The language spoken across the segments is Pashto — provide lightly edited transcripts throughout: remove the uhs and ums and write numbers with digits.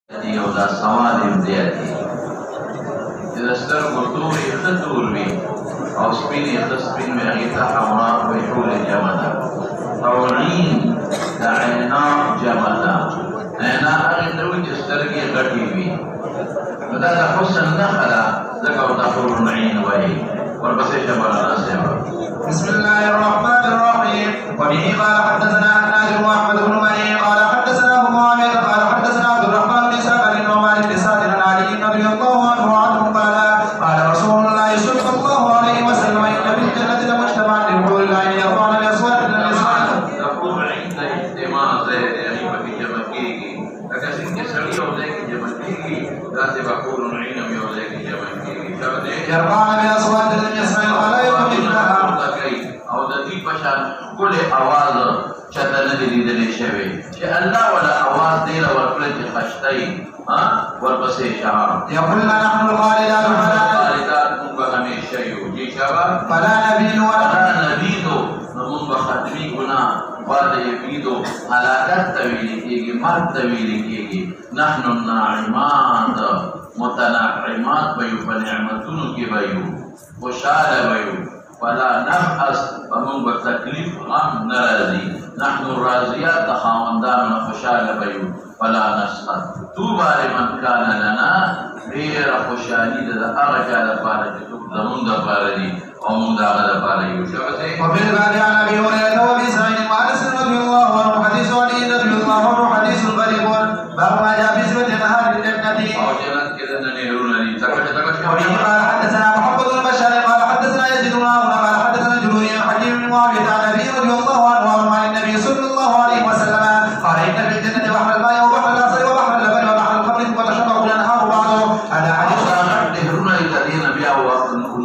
او دا سواد زیاتی چې د سترګو تورې ښه تور وي او سپینې ښه سپین وي، هغې ته حمراء وایي، ټولې جمع ده. او عین د عینا جمع ده. عینا هغې ته وایي چې سترګې غټې وي، نو دا د حسن نښه ده، ځکه ورته حور عین وایي. ورپسې شه مولانا صاحب. بسم الله الرحمن الرحيم. وبه قال حدثنا ناجر واحمد بن مني قال حدثنا ابو معاويه قال حدثنا عبد الرحمن بن اسحاق بن نعمان بن سعد بن علي رضي الله عنه قال قال رسول الله صلى الله عليه وسلم ان في الجنه لمجتمعا لحور العين يرفعن الاصوات الى الاسماء. حور عین ته اجتماع ځای دی، هغې پکې جمع کېږي. لکه څنګه سړي یو ځای کې جمع کېږي، داسې به حور عین هم یو ځای کې جمع کېږي. يرفعن باصوات لم يسمع الخلائق منها. او د دې په شان ښکلې اواز چاته نه دي لیدلی شوی چې الله ولا اواز ډېره ورکړه چې خشته یي. ورپسې شعار يقولن نحن الخالدات الخالدات، موږ به همیشه یو. جی شعار فلا نبيد ولا نبیدو، نو موږ به ختمي ګناه بعد یبیدو هلاکت ته ویلې کېږي، مرګ ته ویلې کېږي. نحن الناعمات، متنعمات به یو، په نعمتونو کې به یو، خوشحاله به یو. ولا نبحث، ومن بتكليف غم نرازي. نحن الرازيات خاوندان خوشحاله بيو. ولا نسخط. طوبى لمن كان لنا غير خوشحالي د هغه چا لپاره چې څوک زمونږ دپاره دي او موږ د هغه لپاره یو. وفي الباب عن ابي هريره وابي سعيد وانس رضي الله عنه حديث علي رضي الله عنه حديث غريب باب ما جاء في صفه نهار الجنه. او جنت کې د نهرونه دي. قال حدثنا محمد بن بشار قال حدثنا يزيد بن عمرو قال حدثنا جرير حكيم بن معاويه عن ابي رضي الله عنه عن النبي صلى الله عليه وسلم قال ان في الجنه بحر الماء وبحر العسل وبحر اللبن وبحر الخمر وتشرب الانهار بعضه. هذا حديث نهرونه الذين بيعوا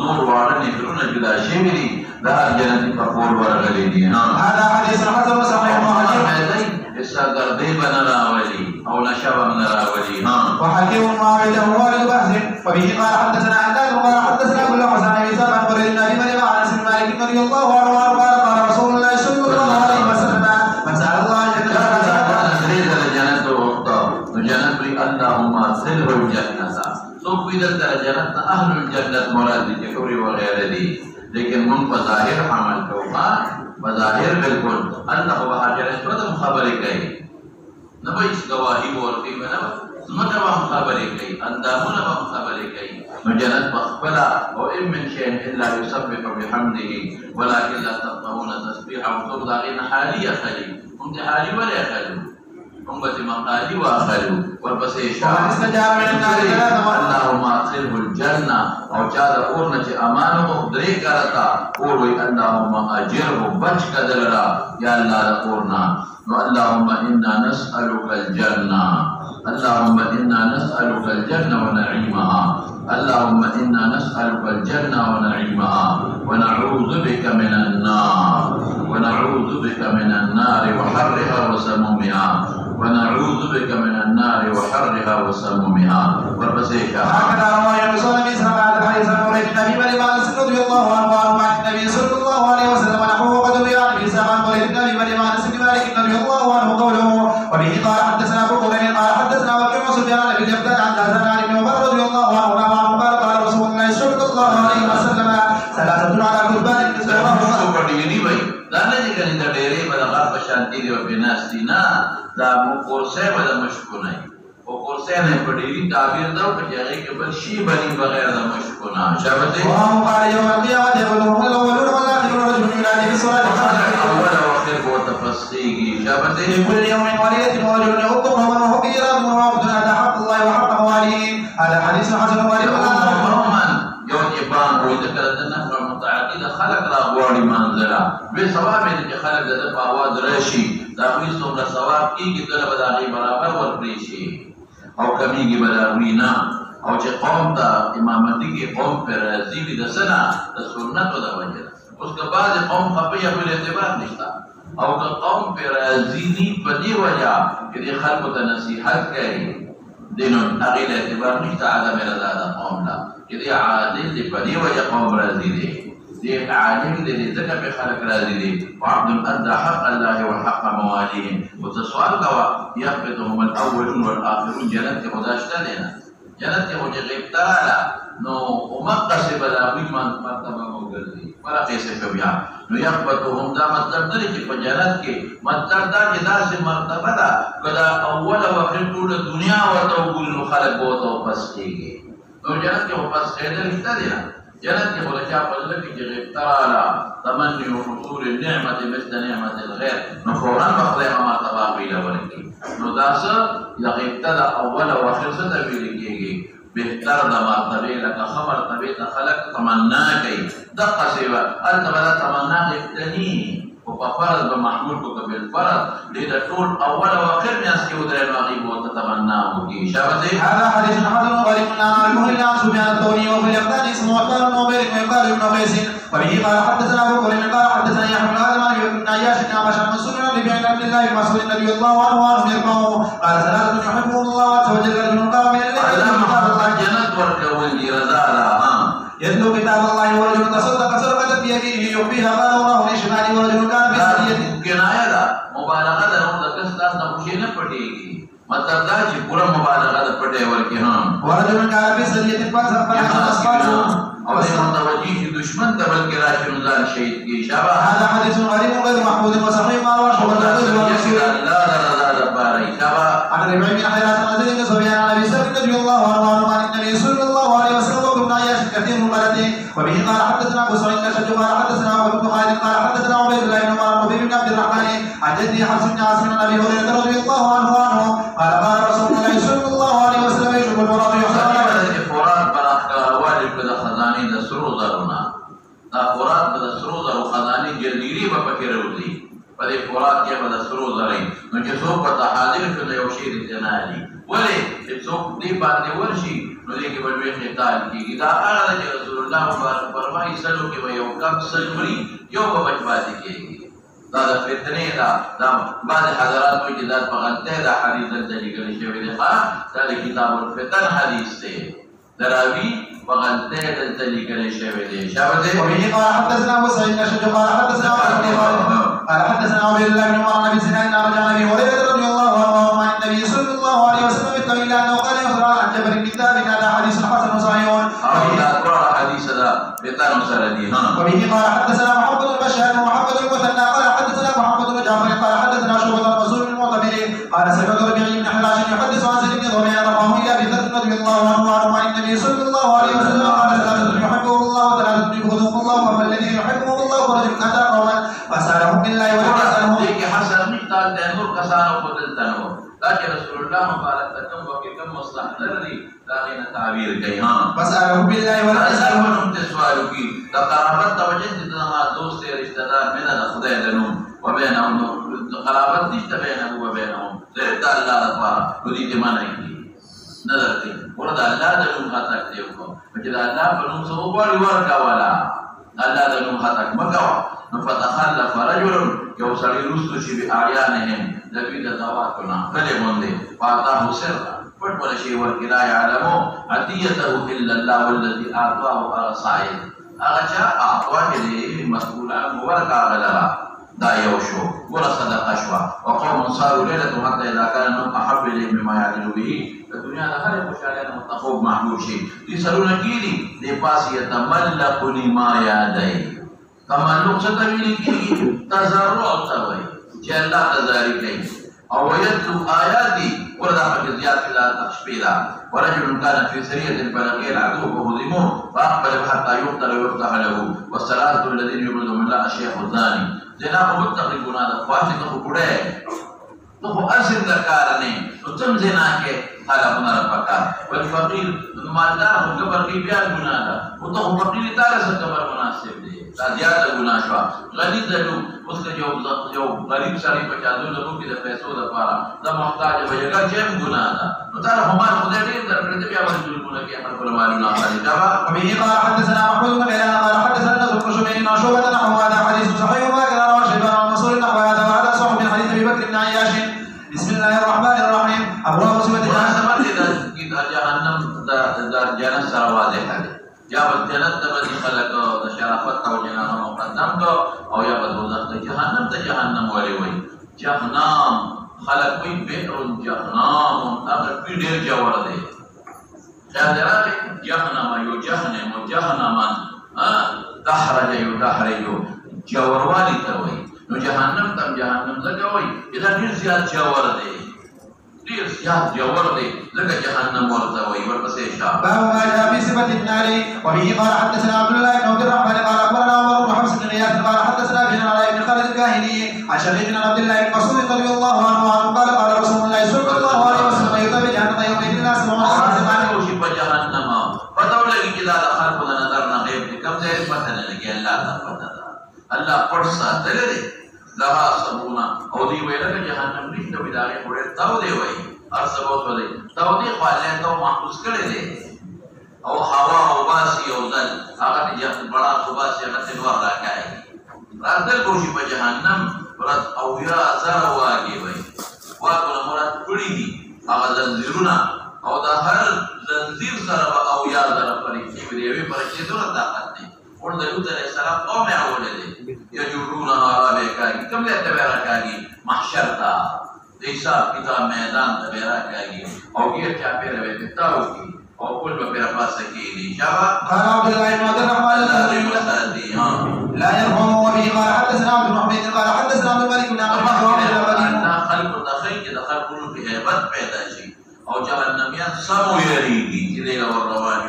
نور وعلى نهرونه بلا شمري لا الجنه تقول ورغلي دي. هذا حديث حسن صحيح حديث استغربي بنرا ولي او نشب بنرا ولي. وحكيم معاويه هو البحث. وبه قال حدثنا عداد قال حدثنا كل حسن بن سعد عن بريد بن ابي مريم عن انس بن مالك رضي الله عنه قال قال رسول الله صلى الله عليه وسلم من سال الله الجنه اللهم ادخله الجنه. سوق بدل جنت اهل الجنه مراد دي حوري وغيره دي، لیکن من بظاهر عمل کوما بظاهر بالکل الله بحاجه اسوده خبرې کوي، نه به هیڅ ګواهي ورکوي، نه ځمکه به خبرې کوي، اندامونه به خبرې کوي. نو جنت بخبلا او ان من شيء الا يسبح بحمده ولكن لا تفقهون تسبيحهم. څوک د هغې نه حالي اخلي، هم د حالي ولې اخلو، هم به مقالي واخلو. ورپسې اللهم ادخله الجنه، او چا د اور نه چې امان او درې کرتا اور وي اللهم اجره بچ کدلرا یا الله د اور نه. نو اللهم انا نسالك الجنه، اللهم انا نسالك الجنه ونعيمها، اللهم انا نسالك الجنه ونعيمها ونعوذ بك من النار، ونعوذ بك من النار وحرها وسمومها، ونعوذ بك من النار وحرها وسمومها. وربسيك هكذا روى يونس بن اسحاق عن حديث مريد النبي بن مالك رضي الله عنه عن النبي صلى الله عليه وسلم نحوه قد روي عن ابي اسحاق عن مريد النبي بن مالك رضي الله عنه قوله. وبه قال حدثنا ابو قرين قال حدثنا وكيع سفيان عن ابي جبل عن حسن عن ابن عمر رضي الله عنه قال قال رسول الله صلى الله عليه وسلم ثلاثه على كتبان دا نه دي کنه دا ډېرې به د غر په شانتي دي او بناستي نه، دا کورسۍ به د مشکو نه وي. او کورسۍ نه په ډېري تعبیر دا وکړه چې هغې کې بل شي به ني بغیر د مشکو نه. شابه قال يوم القيامه يقولهم الاولون والاخرون رجل ينادي بالصلاه اول او اخر به ورته فسخېږي. شابه لكل يوم وليله ورجل يغض ومن هو بيراد وعبد هذا حق الله وحق مواليه. هذا حديث حسن غريب. یو جبان روی د کله د نفر متعدد خلق را غواړي منزله به ثواب دې چې خلق د په आवाज راشي دا وي څومره ثواب کیږي دله به د هغې برابر ورکړي شي او کمیږي به د هغوی نه. او چې قوم ته امامتي کې قوم پرې راځي وي د څه نه د سنتو د وجې نه. اوس که بعضې قوم خفه یا بل اعتبار نشته، او که قوم پرې راځي ني په دې وجه چې دې خلکو ته نصیحت کوي دې نو هغې له اعتبار نشته عدم رضا د قوم له چې دې عادل دې په دې وجه قوم راځي دی. دي عالم دي ذكر بخلق راضي دي وعبد أدى حق الله وحق مواليهم وتسؤال قوا يقبضهم الأولون والآخرون جنت خداشتا لنا جنت خدي غيبترا لا نو ومقصب لا ويمان مرتبة موجودة ولا قيس كبيا نو يقبضهم دا مطلب دري في جنت كي مطلب دا جدا سے مرتبة دا كدا أول وآخر طول الدنيا وتوقول خلق بوتو بس كيجي نو جنت كي وبس خيدر اهتدنا جنت کے خلقاء فضلك جغبترا لا تمني وحصول النعمة مثل نعمة الغير نفورا مخضع ما تباقي لولكي نداسة يغبتدا أول وآخر ستبيلكي بهتر دا مرتبه لك خمر تبيت خلق تمناكي دقا سيبا أنت بدا تمناك ابتني وفرض بمحمول بالفرض لذا طول أول وآخر من أسكي ودرين وغيب وتتمناه كي شابتي هذا حديث حسن غريب نعرفه إلا عن سفيان الثوري وفي الأقدان اسمه عطار بن عبيد ويقال ابن قيس وبه قال حدثنا أبو كريم قال حدثنا يحيى بن آدم بن عياش بن عباس بن مسعود بن ربيع بن عبد الله بن مسعود رضي الله عنه وعنهم يرفعه قال ثلاثة يحبهم الله عز وجل رجل قام من الليل جنت وركولي رزالا يتلو كتاب الله ورجل تصدق صدقة بيمينه يخفيها قال الله لشماله ورجل كان في سرية كناية دا مبالغة دا نوم دا كستا تبوشينا پڑھيگي مطلب دا چه پورا مبالغة دا پڑھے ورکی ورجل كان في سرية فأصحاب اور متوجه دشمن ته بلکې راشي رمضان شهید کی شابه هذا حديث غريب غير محمود وصحيح ما رواه البخاري ومسلم لا رضا باري شابه عن ربيع بن حيرة الأزدي بن سفيان عن أبي سعيد رضي الله عنه عن النبي صلى الله عليه وسلم وابن عياش كثير من بلده وبه قال حدثنا أبو سعيد الأشج قال حدثنا أبو بن خالد قال حدثنا عبيد الله بن عمر بن عبد الرحمن عن جده حفص بن عاصم عن أبي هريرة رضي الله عنه قال قال رسول الله صلى الله عليه وسلم يشرب الفرات فرات بدا سرو زر خزانی جلدیری با پکی روزی پدی فرات یا بدا سرو زرین نو چه سوک پتا حاضر شده یو شیر اتنالی ولی چه سوک دی باندې ورشی نو دیکی بڑوی خطال کی دا آغا دا چه رسول اللہ مبارک فرمائی سلو کی و یو کم سلوری یو با بچباتی کی دا دا فتنه دا بعد حضرات و جداد پغلطه دا حدیث دلتلی کلی شوی دخوا دا دا کتاب الفتن حدیث تے دراوی وغلطه دلتلی کلی شوی دے شابده وبه قال حدثنا ابو سعيد الاشج قال حدثنا قال حدثنا عبيد الله بن عمر بن سنان عن ابي هريره رضي الله عنه عن النبي صلى الله عليه وسلم بالطويل انه قال يخبر عن جبر بن ثابت هذا حديث حسن صحيح حديث هذا بيتان سردي وبه قال حدثنا محمد بن بشار ومحمد المثنى قال حدثنا محمد بن جعفر قال حدثنا شعبة الرسول بن المعتمر قال سمعت ربيع بن حراش يحدث عن زيد بن ضمير رفعه الى ابي ذر رضي الله عنه عن النبي صلى الله عليه وسلم قال ثلاثة يحبهم الله وثلاثة يبغضهم الله وما الذي يحبهم الله ورجل اتى قوما فسالهم بالله ولم يسالهم دیکھیں حسن مقدار دینور کسانو بدل تنور تاکہ رسول اللہ مبارک تکم وقی کم مصلح دردی داغین تعبیر گئی فسالهم بالله ولم يسالهم انت سوالو کی قرابت توجد تنما دوست رشتہ دار من خدا دنو وبينهم قرابت نشته بينه وبينهم لذا الله تعالى ودي تمنى نظر ته ورته الله د نوم خاطر دی کو چې دا الله په نوم سو غواړي ورکا والا الله د نوم خاطر مګوا نو فتخلف رجل یو سړی رستو شي به اعیانهم د دې د دعواتنا کله باندې پاتا حسر پټ ول شي ورکی لا يعلمو عطيته الا الله والذي اعطاه ارصائد هغه چې اعطاه دې مسؤولا ورکا غلرا دا يوشو ولا صدق اشوا وقوم صاروا ليله حتى اذا كان النوم احب اليه مما يعدل به الدنيا دخل خوشالان متخوب محبوب شي يسالون كيدي دي پاس يتملق لما يدي تملق ستويل كي تزرع توي چې الله تزاري کوي او يتلو آياتي وردا په زيات لا تشبيلا ورجل كان في سريه فلقي العدو فهزموه فاقبل حتى يقتل ويفتح له والثلاثه الذين يبغضهم الله الشيخ الثاني جناب متقون هذا فاسق بوڑے تو اصل درکار نہیں تو تم زنا کے حالا بنا پکا والفقير مالدار قبر کی بیان گناہ دا وہ تو فقیر تعالی سے قبر مناسب ہے زیادہ گناہ شوا غنی ذلو اس کے جو غریب ساری پچادو لوگوں کی پیسوں دا پارا دا محتاج ہے جگہ جیم گناہ دا تو تعالی ہمارا خدا نے در پرتے بھی عمل گناہ کے ہر کو معلوم ہے جواب ابھی قال حدثنا محمود بن غيلان قال حدثنا نصر بن شبيب عن شعبة نحو هذا حديث صحيح وكذا رواه شيبان عن منصور نحو هذا وهذا صحيح من حديث ابي بكر بن عياش بسم الله الرحمن الرحيم ابواب سوره جهنم جهنم دا جنت سره واضح ہے یا بد جنت ته باندې خلک د شرافت او جنان مقدم کو او یا بد دوزخ ته جهنم ولې وای جهنم خلق وی بئر جهنم هغه ډېر جوړ دی خیال راغی جهنم یو جهنم او جهنمن دحرج یو دحرج جوړوالی ته وای نو جهنم تم جهنم ځکه وای دا ډېر زیات جوړ دی ډېر زیات جوړ دی لکه جهنم ورته وای ورپسې شاه باب ما جاء في صفة النار وبه قال حدثنا عبد الله بن عبد الرحمن قال أخبرنا عمر بن حفص بن غياث قال حدثنا بن علي بن خالد الكاهلي عن شقيق بن عبد الله بن مسعود رضي الله عنه قال قال رسول الله صلى الله عليه وسلم يؤتى بجهنم يومئذ الناس وشي بجهنم فتقول لك كذا خلق نظرنا غيب كم زي فتنه لك الله فتنه الله پرسا تلري لها سبونا او دی ویل جهنم نشته بداغه وړه تاو دی وای ارسبوت ولې تاو دی خاله ته محفوظ کړي دي او هوا او باسي او ځل هغه چې بڑا صباسي هغه څه ور راکای راځل کوشي په جهنم ورت او یا زر واګي وای واګو مراد کړي دي هغه زنجیرونه او دا هر زنجیر سره او یا زر پرې چې دی پر چې دونه طاقت دی اور دلوت علیہ السلام قوم اولے دے یجورونها علیکاگی کم لے تبیرہ کاگی محشر تا حساب کتاب میدان تبیرہ کاگی اور یہ چاپے روے تتاو کی اور کل بپیرہ پاس سکیلی شابہ قال عبد الله بن عبد الرحمن لا يرحم وبه قال حدثنا عبد الرحمن قال حدثنا عبد الملك بن عبد الرحمن خلق دخل کے دخل قلوب کی حیبت پیدا شی او جهنميان سمو يريدي كذا والرواني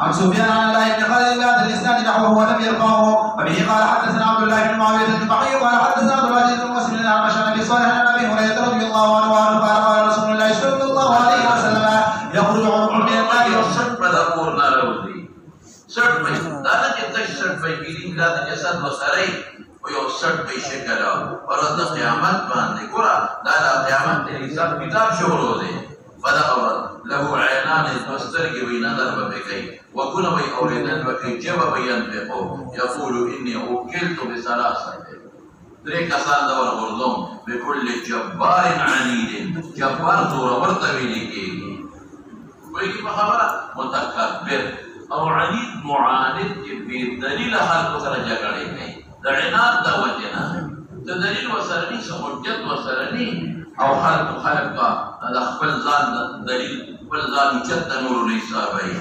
عن سفيان عن الله بن خالد بهذا الاسناد نحوه ولم يرفعه وبه قال حدثنا عبد الله بن معاويه الجمحي قال حدثنا عبد العزيز بن مسلم عن عائشه بن صالح عن ابي هريره رضي الله عنه قال قال رسول الله صلى الله عليه وسلم يخرج عمر من النار يصد بدور ناروزي سرد بي دانا جتش سرد بي بيلي لا جسد وسري ويصد بي شكل ورد قيامت باندې ګور دا قیامت دې حساب کتاب شروع دی فدأورد له عينان مسترق نظر بكي وكل بي أولدن بكي جب بينفقه يقول إني أكلت بثلاثة دريك أسان دور غرضم بكل جبار عنيد جبار دور ورطبينيكي ويجي بخبرة متكبر أو عنيد معاند بدليل خلق سرجا قريبين دعنات دا وجنا تدليل وسرني سمجد وسرني او خلق کا خپل ځان دلیل خپل ځان چت نور الحسابي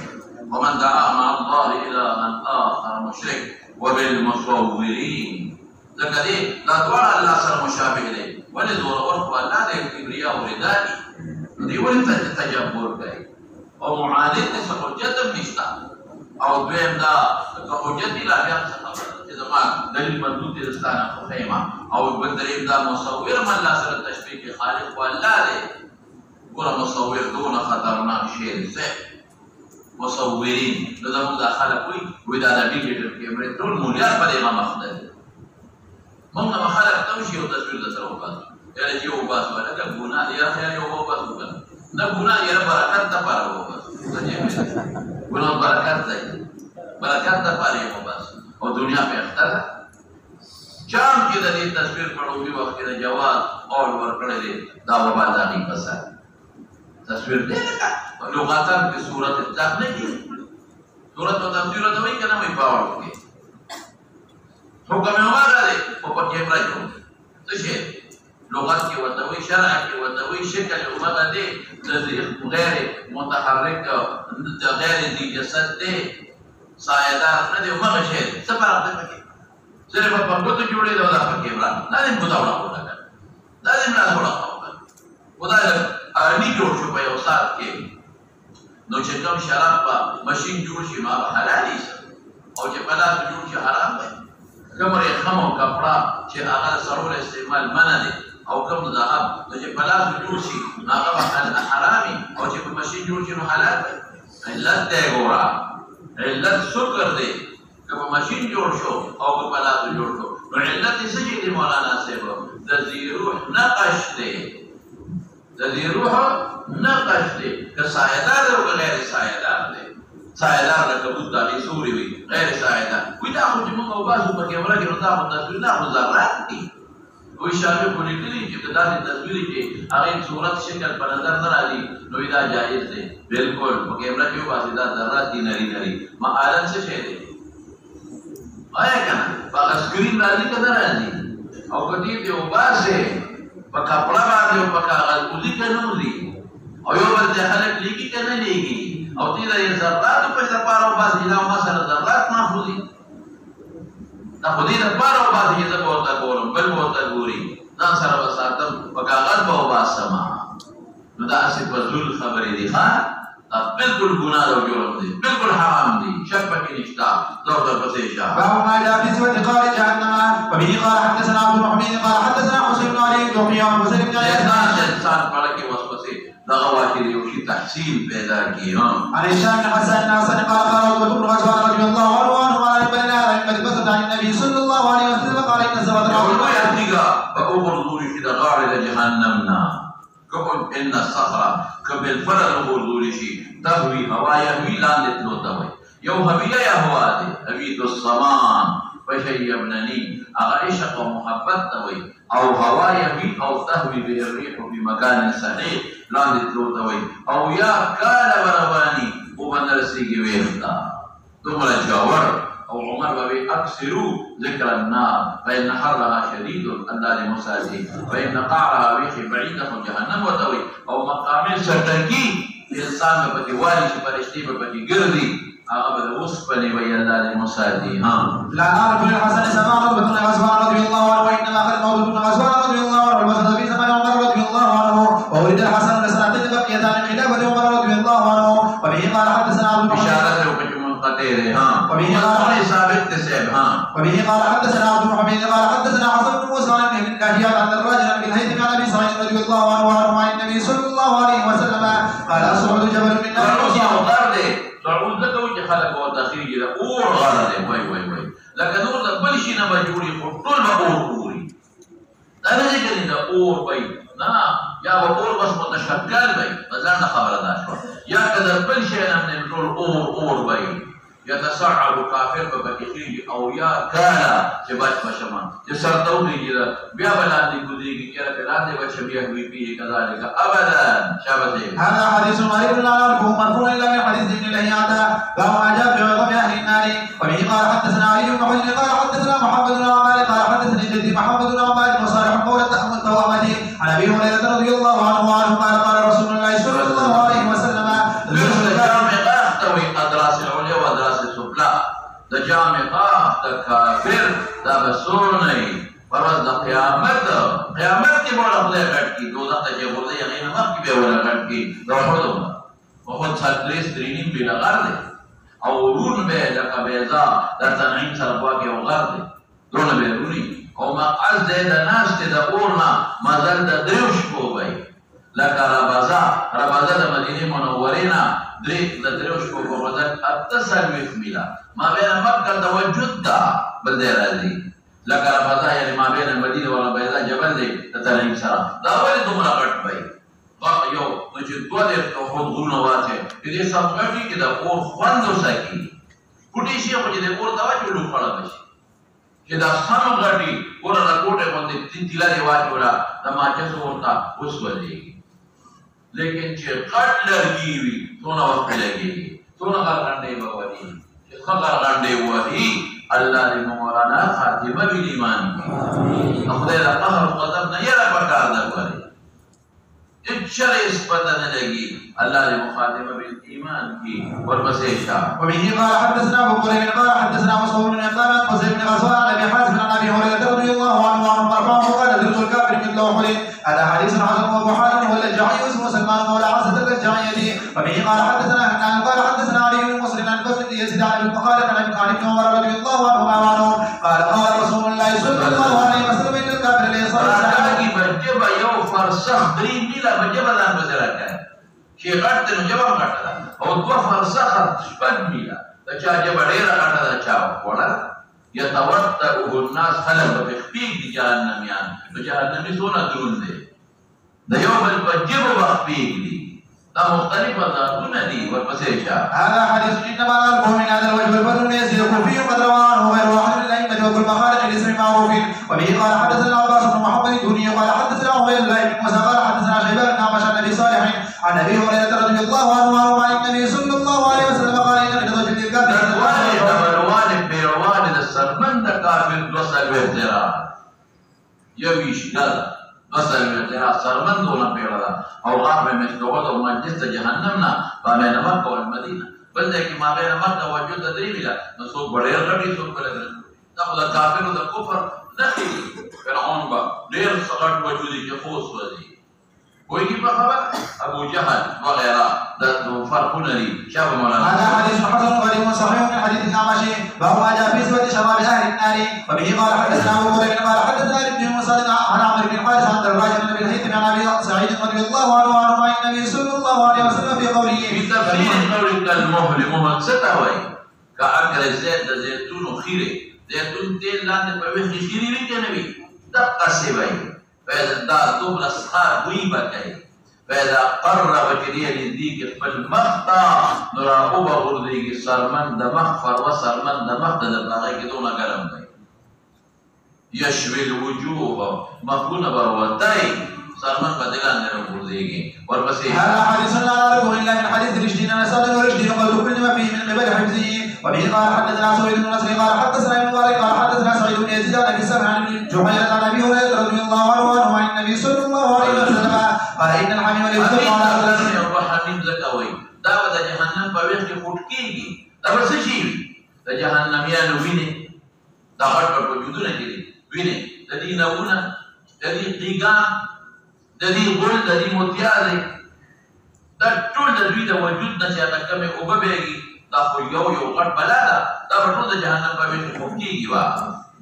ومن دعا مع الله الى ان اخر مشرك وبالمصورين ذکر لا دعا الله سره مشابه دي ولې دور ورکو الله دې کبریا او رداني دې ولې تجبر کوي او معاند څه حجت نشتا او دویم دا حجت لا بیا څه زمان دلیل مردود دستانه خیمه او بدریم دا مصور من لا سره تشبیه کی خالق والله دې ګور مصور دون خطرناک شی دی مصورین دا موږ خلک وي دا د ډیجیټل کیمرې ټول مولیار په دې ما مخده موږ نه خلک توشي او تصویر د سره وکړو یاره چې او باس ولا دا ګناه دی خیر یو او باس وکړه نه ګناه یې برکت ته پاره وکړه ګناه برکت دی برکت ته پاره یو باس اور دنیا میں اختر چاند کی دلیل تصویر پڑھو بھی وقت کے جواز اور ورکڑے دے دعوی بازاری پسر تصویر دے لگا لغاتاً کی صورت اطلاق نہیں کی صورت و تفسیر تو وہی کہنا وہی پاور ہوگی حکم ہمارا دے اوپر کیمرہ جو تو شیر لغت کی وطوی شرع کی وطوی شکل امدہ دے غیر متحرک غیر دی جسد دے سایدار نه دی ومغه شی څه فرق دی پکې صرف په پنګوتو جوړې دا پکې مرا دا دې بوتاوړه کوله دا دې نه وړه خدای ارني جوړ شو په یو سات کې نو چې کوم شراب په ماشين جوړ شي ما حلالي او چې په لاس جوړ شي حرام دی کوم یې خمو کپڑا چې هغه سرور استعمال منع دی او کوم ذهب چې په لاس جوړ شي هغه حرامي او چې په ماشين جوړ شي نو حلال دی علت دی ګورا علت شکر دے کہ وہ مشین جوڑ شو او کہ پلاتو جوڑ شو نو علت سجی دی مولانا صاحب دزی روح نقش دے دزی روح نقش دے کہ سایدار دے او غیر سایدار دے سایدار لکبود دالی سوری ہوئی غیر سایدار کوئی دا خود جمعہ او بازو پا کیمرہ کی رضا خود تصویر دا خود ذرات دی وی شارح کو لیکلي چې د داسې تصویر کې هغه صورت شکل په نظر نه راځي نو دا جائز دی بالکل په کیمرا کې واسي دا ذرات دي نری معالن څه شی دی آیا کنه په اسکرین راځي کنه راځي او کدی ته وباسه په کپڑا باندې او په کاغذ کولی کنه وزي او یو بل ته خلک لیکي کنه لیکي او دې د ذرات په سپارو وباسي دا مثلا ذرات محفوظي دا خو دې لپاره وباسي چې زه ورته ګورم بل ورته ګوري ځان سره وساتم په کاغذ به وباسم نو دا اصل فضول خبرې دي ښه دا بالکل ګناه او جرم دي بالکل حرام دي شک پکې نشته زور پسې شه باب ما جاء في سورة قال جهنم وبه قال حدثنا عبد الرحمن قال حدثنا حسين بن علي الجوفي عن حسين بن علي انسان پڑھ کے وسوسے دغه واقعي یو شي تحصیل پیدا کی ها عن هشام بن حسن قال قال عتبة بن غزوان رضي الله عنه قال بلنا ان بسط عن النبي صلى الله عليه وسلم قال ان سبت رجل ياتيغا فاخرجوا في دغار جهنمنا كقول ان الصخره كبالفرد خرجوا شي تهوي هوايا ميلان لتلوتوي يوم هبيلا يا هوادي هبيت الصمان فشيبنني اغعشق ومحبت توي او هوايا مي او تهوي به الريح في مكان صحيح لاند تلوتوي او يا كان برواني وبنرسيږي ويرتا تمرا جاور او عمر بابي اكثروا ذكر النار فان حرها شديد الله لمساجي فان قعرها بيخي بعيده جهنم وتوي او مقام سرتركي انسان بپکی والی چې فرشتي بپکی ګرځي هغه به وسپنې وي الله لمساجي ها لا نعرف الحسن سمع عتبة بن غزوان رضي الله عنه وانما قال موجود بن غزوان رضي الله عنه والمسد في زمن عمر رضي الله عنه وولد الحسن لسنتين بقيتان خلافة عمر رضي الله عنه وبه قال حدثنا عبد اشاره وکړه منقطع ها وبه قال ثابت تسب ها وبه قال حدثنا عبد الحميد قال حدثنا حسن بن موسى عن ابن كهيان عن الرجل بن الهيثم عن ابي سعيد رضي الله عنه عن النبي صلى الله عليه وسلم قال اصعد جبل من نار صعود ذکر چې خلک او تخریج له اور غره وای وای وای لکه نور د بل شي نه جوړي ټول به اور پوری دا نه دي چې دا اور وای نه یا اور بس متشکل وای ځان خبره ده یا کله بل شي نه ټول اور وای يتصعد كافر ببكيخي او يا كالا جبات بشمان يسرتو ديجا بيا بلادي كوديگي كيرا بلادي بشبيه وي بي كذلك ابدا شابه هذا حديث غريب لا نعرفه مرفوع الا من حديث ابن لهيعة له ما جاء في عظم اهل النار وبه قال حدثنا علي بن حجر قال حدثنا محمد بن عمار قال حدثني جدي محمد بن عمار وصالح مولى تحمل توامتي عن ابي هريره رضي الله عنه قال قال رسول الله صلى الله عليه وسلم ادراس العليا وادراس السفلى ده جامع ده كافر ده بسوني پرواز ده قیامت کی بولا خدای کٹ کی دوزخ ده چه برده یقین مخ کی بیولا کٹ کی ده وحدو وخد ساتلیس ترینیم بی لغر ده او رون بی لکا بیزا در تنعیم سرقوا کی وغر ده دون بی رونی او مقعز ده ده ناس ده ده اورنا مزل ده دریوش کو بی لکا ربازا ده مدینه منورینا دریوش کو بغدد التسلویف میلا ما بین مکہ توجد دا بلده رازی لکه ربازا یعنی ما بین المدینه والبیضا جبل دی تتنعیم سرا دا ولی دمرا کٹ بی یو نچه دو دیر خود غرون واته که سب کٹی که دا اور خوندو ساکی کٹی شی خوچه دی اور دوا چولو کھڑا بشی که دا سنو گٹی اور رکوٹے بندی تیلا دی واچولا دا ماچس ورطا اس وزیگی لیکن چه قد لرگی وی تونا وقت لگی تونا غرغنڈے بوادی غرغنڈے وحی اللہ لمولانا خاتمہ بالایمان کی خدای دا قهر قدر نیرہ پکار دا بوادی اچھر اس پتہ نلگی اللہ لمخاتمہ بالایمان کی ورمسیشا وبه قال حدثنا ابو قريب قال حدثنا مسعود بن عبد الله قال بن غزوان عن ابي حازم عن ابي هريره رضي الله عنه مرفوعا قال ذل الكافر مثل احد هذا حديث حسن وابو حاتم هو الجعي اسمه سلمان مولى عاصم الجعيدي وبه قال حدثنا هنان قال حدثنا علي بن مسلم عن بكر يزيد عن ابن قال عن ابن عمر رضي الله عنه قال قال رسول الله صلى الله عليه وسلم ان الكافر ليس راکی بجبا یو فرسخ 3 میلا بجبا دان بزرا کړه چې غټ ته جواب کړه او 2 فرسخ 6 میلا دا چا جبا ډیر کړه دا چا وړه يتوتأه الناس خلق بخفيق دي جهنميان فجهنمي سونا درون دي دا يوم البجب بخفيق دي دا مختلف ذاتون دي والمسيشة هذا حديث إنما نعرفه من هذا الوجه والفضل يزيد فيه قد رواه غير واحد من الأئمة وكل مخالق لاسم معروف. وبه قال حدثنا عباس بن محمد الدوني قال حدثنا عبيد الله بن موسى قال حدثنا شيبان بن عمش عن ابي صالح عن ابي هريره رضي الله عنه عن النبي صلى الله عليه وسلم قال ان من ضجر الكافر والوالد بيروالد السرمند كافر دوسل بيترا يويش قال دوسل بيترا سرمند ولا بيرا او غاب من مشكوات ومجلس جهنمنا بين مكه والمدينه بل ذلك ما بين مكه وجود تدريبلا نسوق بڑے ربي سوق بڑے دخل كافر الكفر دخل فرعون با دير سقط وجودي جفوس ودي کوئی کی خبر ابو جهل وغيره ده فرق لي شاف مولانا هذا حديث حسن غريب صحيح من حديث الأعمشي باب ما جاء في سوره شباب اهل النار. وبه قال حدثنا ابو هريره قال حدثنا ابن موسى عن عمرو بن الحارث عن دراج بن ابي الهيثم عن ابي سعيد رضي الله عنه عن النبي صلى الله عليه وسلم في قوله في تفسير قول المهل مهل ستوي كأكل زيت زيتون خيره زيتون تيل لاندې په وخت خيري وي کنه وي دقه سی وي فإذا دوبل أصحاب ويبا كي فإذا قرب كريه لذيك فالمخطى نراقوبة غرديك سرمن دا مخفر وسرمن دا مخطى دا بلاغيك دونا قلم كي يشوي الوجوه مخبون بروتاي سرمن بدلان نرم غرديك وربسي هذا حديث لا نعرفه إلا من حديث رشدين أنا صادق ورشدين قال كل ما فيه من قبل حفظه. وبه قال حدثنا سويد بن نصر قال حدثنا ابن مبارك قال حدثنا سعيد بن يزيد عن ابي سمع عن جحيرة عن ابي هريرة رضي الله عنه عن النبي صلى الله عليه وسلم قال ان الحميم ليس حميم زكوي دعوة جهنم بويخ کی فوٹکیگی دا بس شیوی دا جهنمیانو وینه دا غٹ پر وجودونه کری وینه دا دی نوونه دا دی قیگان دا دی غل دا دی موتیازی دا ټول دا دوی دا وجود نه چاہتا کمی اوببیگی دا خو یو غټ بلا دا ټول د جهنم په ویش خوږیږي وا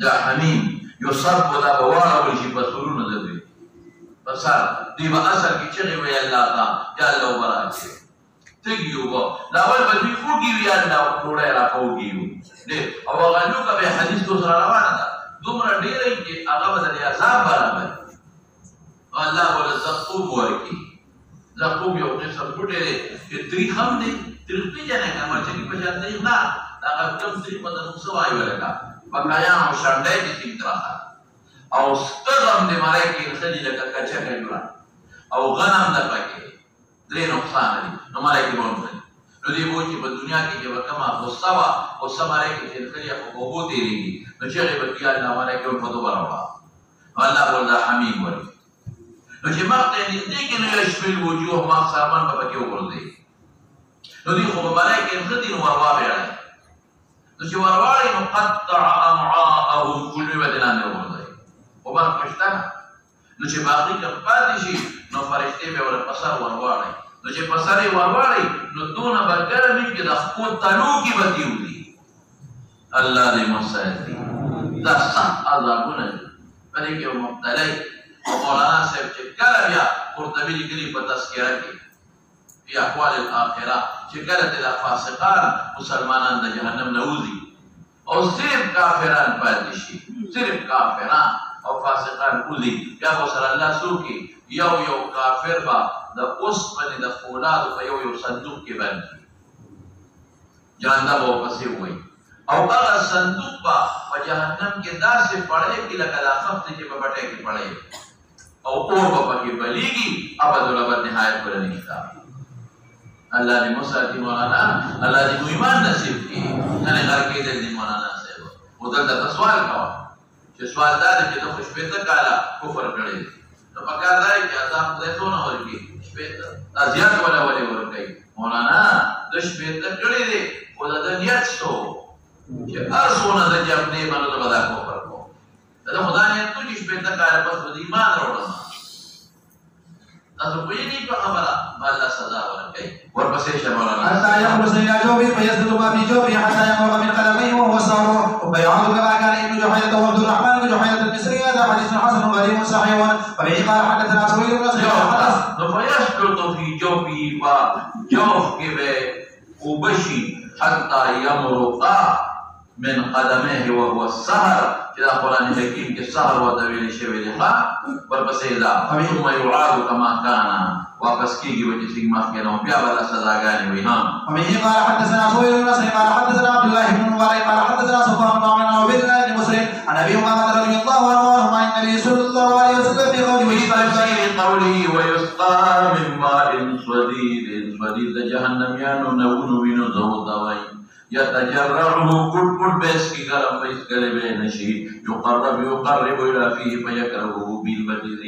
دا حمیم یصب دا بواره ولشي په سرونو د دوی بسار دی په اصل کې چې وی الله تا یا الله وبرکات تګیو وا دا ول په دوی خوږي وی الله ټوله را خوږي دي او غلو کا به حدیث کو سره روانه ده دومره ډیرې چې هغه د عذاب برابر الله ول زقوم ورکی زقوم یو قسم ګټه چې تریخ هم دي ترقی جانے کا مرچکی پچھا تریخ نا تاکہ کم تریخ پتہ نقصو آئی ولکا بقایاں او شردائی کی سیم تراخا او ستغم دے مارے کی خلی لکا کچھا کجورا او غنم دا پاکی درے نقصان دی نو مارے کی بون خلی نو دی بوچی پا دنیا کی جب کما غصہ غصہ مارے کی چین خلی اخو بہو تیری گی نو چیغی بکی اللہ مارے کی ان فتو بروا اللہ بولدا حمیم ولی نو چی مقتے نزدی کی نو یشفل وجوہ مق سارمان پا پکی اگردی نو دی خوب ملائک انخدی نو وروابی علی نو چی وروابی نو قطع امعاءهم کلوی بدنان نو وردی و برک پشتانا نو چی باقی کم پاتشی نو فرشتی بے ور پسر وروابی نو چی پسری وروابی نو دون بگرمی که دا خود تلو کی بدیو دی اللہ دی مسائل دی دا سخت عذابون دی بلی که مبتلی و مولانا صاحب چی کل بیا قرطبی لکلی پا تذکرہ کی في أحوال الآخرة شكلت إلى فاسقان مسلمان دا جهنم نوزي أو صرف كافران پادشي صرف كافران أو فاسقان اوزي يا بصر الله سوكي يو كافر با دا اسمن دا فولاد فيو صندوق کی بانکی جهنم و پسی ہوئی او اگر صندوق با و جهنم کے دا سے پڑھے کی لکا دا خفت کی ببٹے کی پڑھے او اور با پکی بلیگی ابد الابد نہایت پر نشتا اللہ نے مساعدی مولانا اللہ نے ایمان نصیب کی یعنی غر کے دل دی مولانا سے وہ دل دا سوال کوا کہ سوال دا ہے کہ تو خوش پیتا کالا کفر کرے تو پکار دا ہے کہ عذاب خدای تو نہ ورکی شپیتا ازیات والا ولی ورکی مولانا دش پیتا کرے دے خدا دا نیت سو کہ ارسونا دا جب نے منو دا بدا کفر کو دا خدا نیت تو جش پیتا کالا بس وہ ایمان روڑا تاسو پوهیږئ په خبره الله سزا ورکوي ورپسې شه مولانا حتى يخلص الى جوفه فيسلط ما في جوفه حتى يمر من قدميه وهو سار وبيعود كما كان ابن جحيرة وعبد الرحمن بن جحيرة المصري هذا حديث حسن غريب صحيح وبه قال حدثنا سويد بن نصر فيسلط في جوفه فجوف كبه وبشي حتى يمرق من قدميه وهو السهر كذا قرآن الحكيم كالسهر ودويل شوي لها والبسيدة ثم يعاد كما كان واپس کیږي وجه سیګما کنه بیا ولا سزا غاني وي ها ومن قال حدثنا سويد بن نصر قال حدثنا عبد الله بن مبارك قال حدثنا صفوان بن عمرو بن مسلم عن ابي امامه رضي الله عنه عن النبي صلى الله عليه وسلم في قوله ويسقى من ماء صديد صديد جهنم نون من زودوي يتجرعه كل بس کی گرم بس گلے میں نشی يقرب الى فيه فيكرهه بالبدر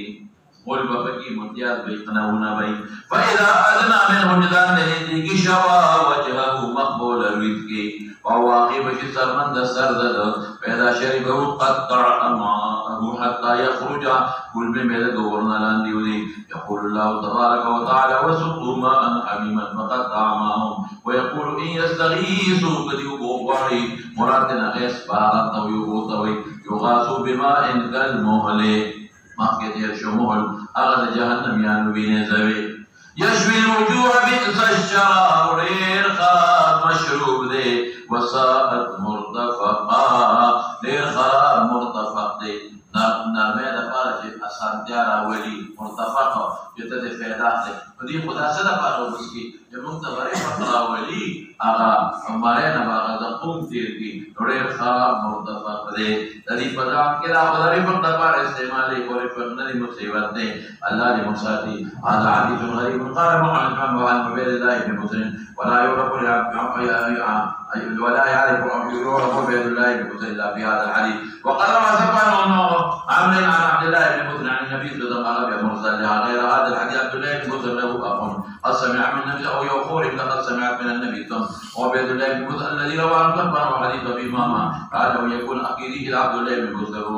قول بابکی متیاز بیقناونا بی فإذا أدنى منه جدان دهیدی کی شوا وجهه مقبول الوزکی وواقی بشی سرمند سردد فإذا شربه قطع أمعاءه حتى يخرج كل بميدة دورنا لانديودي يقول الله تبارك وتعالى وسقوا ماء حميما فقطع معهم ويقول إن يستغيثوا قد يبوغري مرادنا غيث بارت ويبوطوي يغاثوا بماء كالمهل مخکې تیر شو مهل هغه د جهنم یانو وینې زوي يشوي الوجوه بئس الشراب ډېر خراب مشروب دی وساءت مرتفقا ډېر خراب مرتفق دی نرمۍ دپاره چې اسانتیا راولي مرتفق چې ته د فایده اخلي په دې خو دا څه دپاره وبسکي چې موږ ته رفق راولي هغه مړی نه به هغه زقوم تېر کړي ډېر خراب مرتفق دی د دې په ځان کې دا خو د رفق دپاره استعمالوي خو رفق نه دی مصیبت دی الله دې موږ ساتي هذا حديث غريب قال محمد بن عن عبيد الله بن مسلم ولا يعرف عبيد الله بن مسلم الا في هذا الحديث وقال روى سفيان عن عمرو عن عبد الله بن مسلم عن النبي صلى الله عليه وسلم مرسل غير هذا الحديث عبد الله بن مسلم له اخ قد سمع من النبي او يقول لقد سمعت من النبي ثم وعبيد الله بن مسلم الذي روى عن سفيان وحديث ابي امامه قال ويكون اكيد الى عبد الله بن مسلم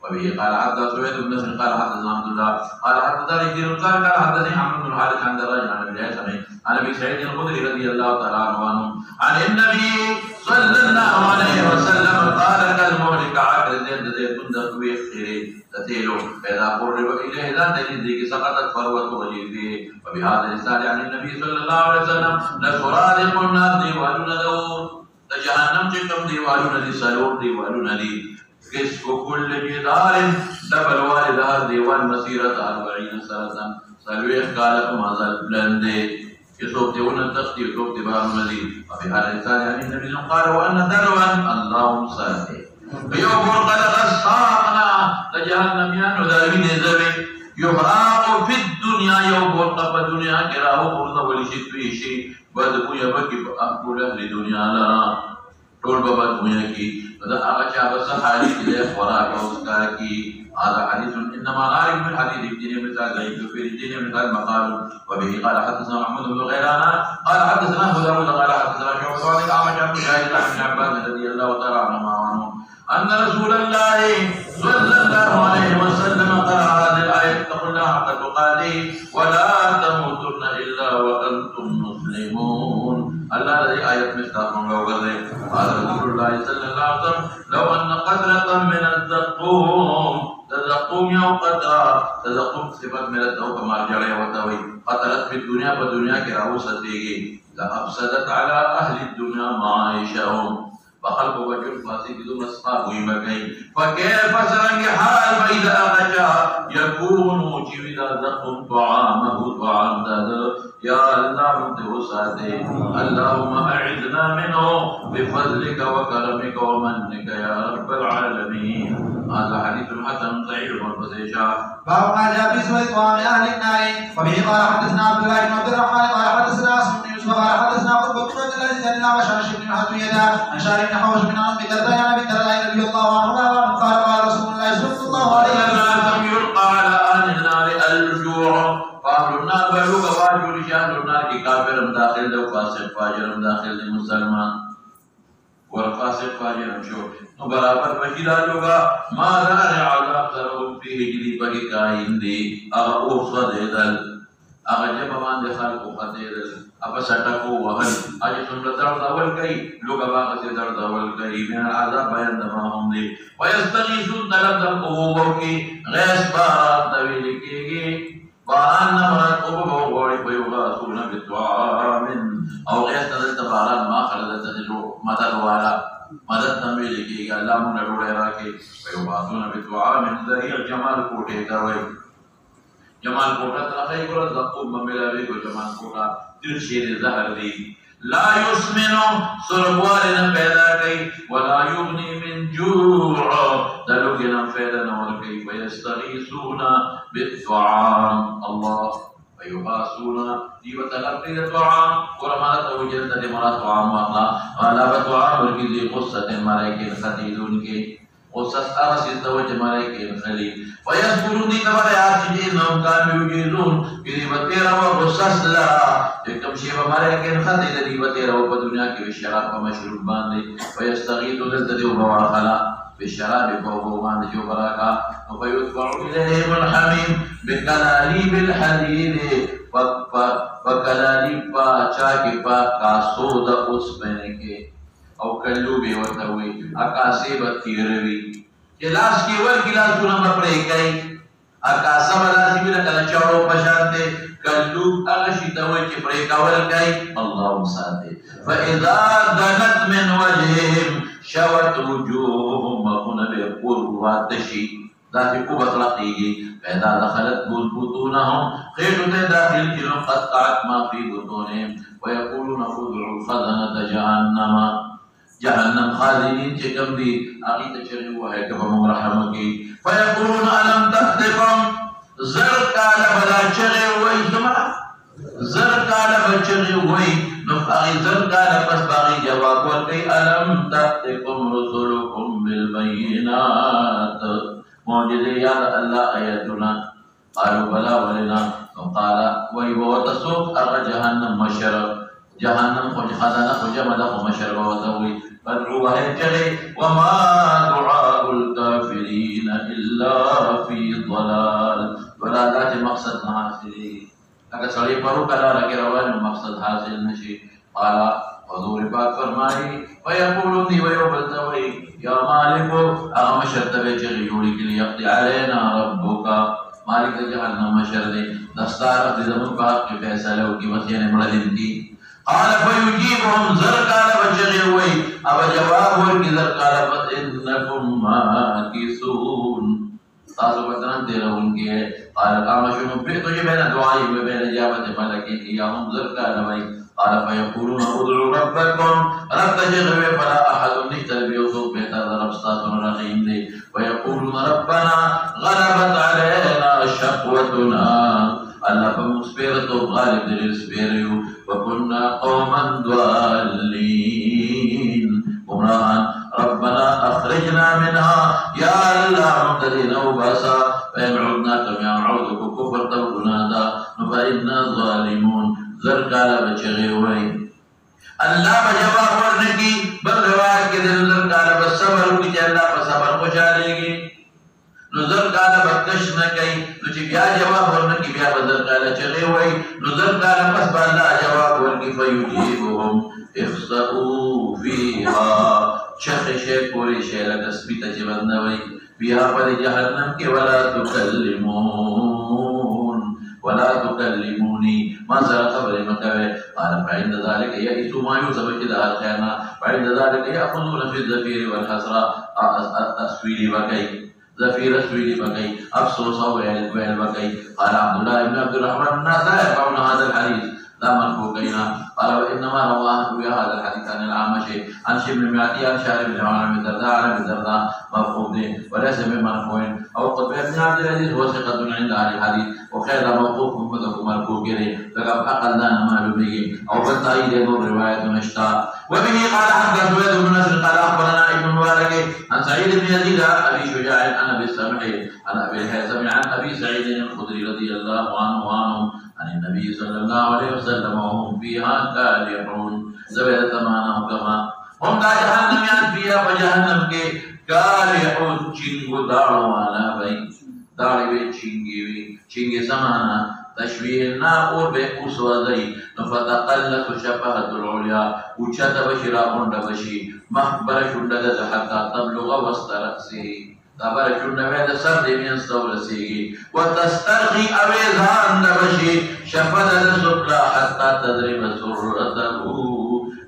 وبه قال حدث سويد بن نصر قال حدثنا عبد الله قال حدثني جرير قال حدثني عمرو بن الحارث عن دراج عن ابي سعيد عن ابي سعيد الخدري رضي الله تعالى عنه عن النبي صلى الله عليه وسلم قال كالمهل كعقل زيت تندق خير تتيلو فاذا قرب اليه لا تجد سقطت فروه وجهه وبهذا الرسال عن النبي صلى الله عليه وسلم لسرادق الناس ديوالون دور جهنم چکم دیوالون دی سلور دیوالون دی کس کو کل جدار دبل والدار دیوان مسیرت 40 سنه سلویخ کالکم ازل بلنده يسوق ديونا تختي وسوق دبار مزيد وبهذا الرسالة عن النبي قال وأن دلوا اللهم صلي ويوم قد غصانا لجهنم يانو ذاوين زبي يحراق في الدنيا يوم وقف الدنيا كراه قرض ولشد فيه شيء بدبو يبكي فأقول أهل الدنيا لا طول بابا دنيا کی فذا أغشى بس حالي إليه وراك وسكاكي هذا حديث انما غالب من حديث ابن مثال غيب في الدين مثال مقال وبه قال حدثنا محمود بن غيلان قال حدثنا ابو داود قال حدثنا شعبة عن الاعمش عن مجاهد بن عباس رضي الله تعالى عنهما ان رسول الله صلى الله عليه وسلم قرأ هذه الايه اتقوا الله حق تقاته ولا تموتن الا وانتم مسلمون الله الذي آية مستقيم وغيره قال رسول الله صلى الله عليه وسلم لو ان قطرة من الزقوم تزقوم يوم قطرة تزقوم صفت ملت او کمال جڑے ہوتا ہوئی قطرت في الدنيا بدنیا کی راوستیگی لأفسدت على اهل الدنيا معائشهم بخلق وجل فاسق دون اصحاب ويمكين فكيف سرنگ حال فإذا أغشى يكون جودا زقم طعامه طعام داد يا الله انتوساته اللهم أعذنا منه بفضلك وكرمك ومنك يا رب العالمين هذا حديث حسن صحيح والبزيشا باب ما جاء في سوء طعام أهل النار وبه قال حدثنا عبد الله بن عبد الرحمن قال حدثنا عاصم بن يوسف قال حدثنا قتبة بن عبد العزيز عن الأعمش بن حزوية عن شارع بن حوش بن عن أبي الدرداء عن أبي الدرداء رضي الله عنه قال قال رسول الله صلى الله عليه وسلم يلقى على أهل النار الجوع فأهل النار بلوغ واجب شهر النار کی کافر داخل دو فاسق فاجر داخل دو مسلمان والفاسق فاجر شو تو برابر بشیدہ لوگا ماذا عذاب سرهم في هجری بگی کائن دی اغا اوصد دل اغا جب باندې خلق خدیدل اپا سٹکو وحل اجی سنت درد اول کئی لوگا باقی سے درد اول کئی من العذاب بیان دماهم دی ویستغیثون طلب در قبوبوں کی غیس بارات طویل کی گی باران نمرات قبوبوں غوڑی پیوغاسون بدعا من او غیس نظر تباران ما خلدت نجو مدد والا مدد نمیل کی گی اللہ من روڑے راکے پیوغاسون بدعا من ذریع جمال کوٹے کروئی جمال کوٹا تاخی کرا زقوم مملاری کو جمال کوٹا دل شیر زہر دی ला युस्मिनु सुरगवाले न पैदा कई वला युगनी मिन जूअ दलुगे न पैदा न वर कई वयस्तगीसूना बित्तुआम अल्लाह वयुगासूना दीवतलक़ी तुआम कुरमाना तवजल तदे मरा तुआम वाला वाला बतुआम वर की ली क़ुस्सतिन मलाइकिन खतीदुन के क़ुस्सत आसिद तवज मलाइकिन खलील वयस्कुरुनी तबारे आसिद नम कामियुजीज़ून कि बतेरा व क़ुस्सत ला एकदम शेवा मलाइकिन खतीद दी बतेरा व दुनिया के विशराब व मशरूब बांधे वयस्तगीतु दल्दे व बवाखला बिशराब बवामान जो बराका वयुत्बअु इलैहिल हमीम बिकलालिबिल हदीद वकलालिब चाके का सोदा उस मैंने के और कल्लू बेवता हुई आकाशे बतीरवी गिलास केवल गिलास गुना मपड़े गई आकाशा वाला सी भी कला चौड़ो पशाते कल्लू अगशिता हुई के पड़े कावल गई अल्लाह साथे फइज़ा दनत मिन वजहिम शवत वजूहुम वकुनबे कुर्वातशी दाती को बतलाती पैदा दखलत बुतूनहुम खैरुते दाखिल किलो क़त्तात मा फी बुतूनिहिम वयक़ूलून खुदू खज़नत जहन्नम जहन्नम खालिदीन के कम भी आगे चले हुआ है कब हम रहम की फयक़ूलून अलम तहतिकुम ज़र काल बला चले हुई तुम्हारा ज़र काल बचले हुई नुफ़ागी ज़र काल पस बागी जवाब और कई अलम तहतिकुम रसूलुकुम बिल बय्यिनात मौजिज़े याद अल्लाह आयतुना क़ालू बला वलना क़ाल वही वो तसुक अर जहन्नम मशर जहन्नम को खजाना को जमला को मशर होता हुई फदउ है चले वमा दुआउल काफिरीन इल्ला फी ضلال वला के मकसद ना हासिल अगर सड़ी परो कला रखे रवान मकसद हासिल नशी आला हुजूर पाक फरमाई वयक़ूलु दी वयबलता वही या मालिको अगम शर्त बेचे जोड़ी के लिए यक़्ति अलैना रब्बुका मालिक जहन्नम मशर दे दस्तार अज़म पाक के फैसला की वसीयत ने बड़ा दिन की आला फयुजीबुहुम ज़रकाल बचगे हुई अब जवाब हो कि ज़रकाल बत इन्नकुम माकिसून तासो बतन तेरा उनके है आला कामशुन पे तुझे मैंने दुआई में मैंने जावत मलकी की या हम ज़रकाल भाई आला फयक़ूलून उदउ रब्बकुम रब तजगवे फला अहद नितरबियो तो बेहतर रब्स्तातुन रहीम दे वयक़ूलून रब्बना गलबत अलैना शक़वतुना अल्लाह पर मुस्पेर तो गालिब दिल स्पेरियो वकुन्ना कौमन द्वालीन गुमराहान रब्बना अखरिजना मिनहा या अल्लाह मुतदीना उबासा फैनउदना कमिया औदुकु कुफर तब गुनादा नुफइन्ना ज़ालिमून ज़रकाला बचगे हुए अल्लाह बजवाब वरने की बल रिवायत के दिल ज़रकाला बसबर की अल्लाह पर सबर पहुंचा लेगी नजर काला बकश न कई तुझे क्या जवाब वरना की क्या बदल काला चले हुए नजर काला बस बाला जवाब वर की फयुजीबुहुम इख्सउ फीहा चखशे पूरी शेला तस्बीत जवंदा वही बिहा पर जहन्नम के वला तुकल्लिमूनी मज़ा खबर मकवे आला फाइंद ज़ालिक या इस्मायू सबके दार कहना फाइंद ज़ालिक या खुदून फी ज़फीर वल हसरा तस्वीरी वकई ज़फीर स्वीरी बकई अफसोस वेल बकई قال عبد الله بن عبد الرحمن الناس لا يفعلون هذا الحديث لا منفوقين قال وانما رواه هذا الحديث عن الأعمش عن شبل المعتي عن شهر بن عمرو بن الدرداء عن ابي الدرداء موقوف وليس بمرفوع او قطب بن عبد العزيز هو ثقة عند اهل الحديث وخير موقوف ومدك مرفوع كده فقد اقلنا معلومه او بالتأييد يدور رواية مشتاق وبه قال حدث زبيد بن نصر قال اخبرنا ابن مبارك عن سعيد بن يزيد ابي شجاع عن ابي السمح عن ابي الهيثم عن ابي سعيد الخدري رضي الله عنه عن النبي صلى الله عليه وسلم وهم فيها كالحون زبيد تمانه كما هم का जहन्नम याद पिया जहन्नम के कालिहुन चिंगु दाढ़ वाला भाई दाढ़ वे चिंगे समाना तशबीह ना और बे उसवदई नफतqallat शफाअतुल उलिया उच्चत बशिरा बशी महबर शुंडद हत्ता तबलुग वस्तरसी तबर शुंडवे सर देमियन स्तवरसी वतस्तरगी अवेजान बशी शफदद सुक्ला हत्ता तदरिब सुरतहु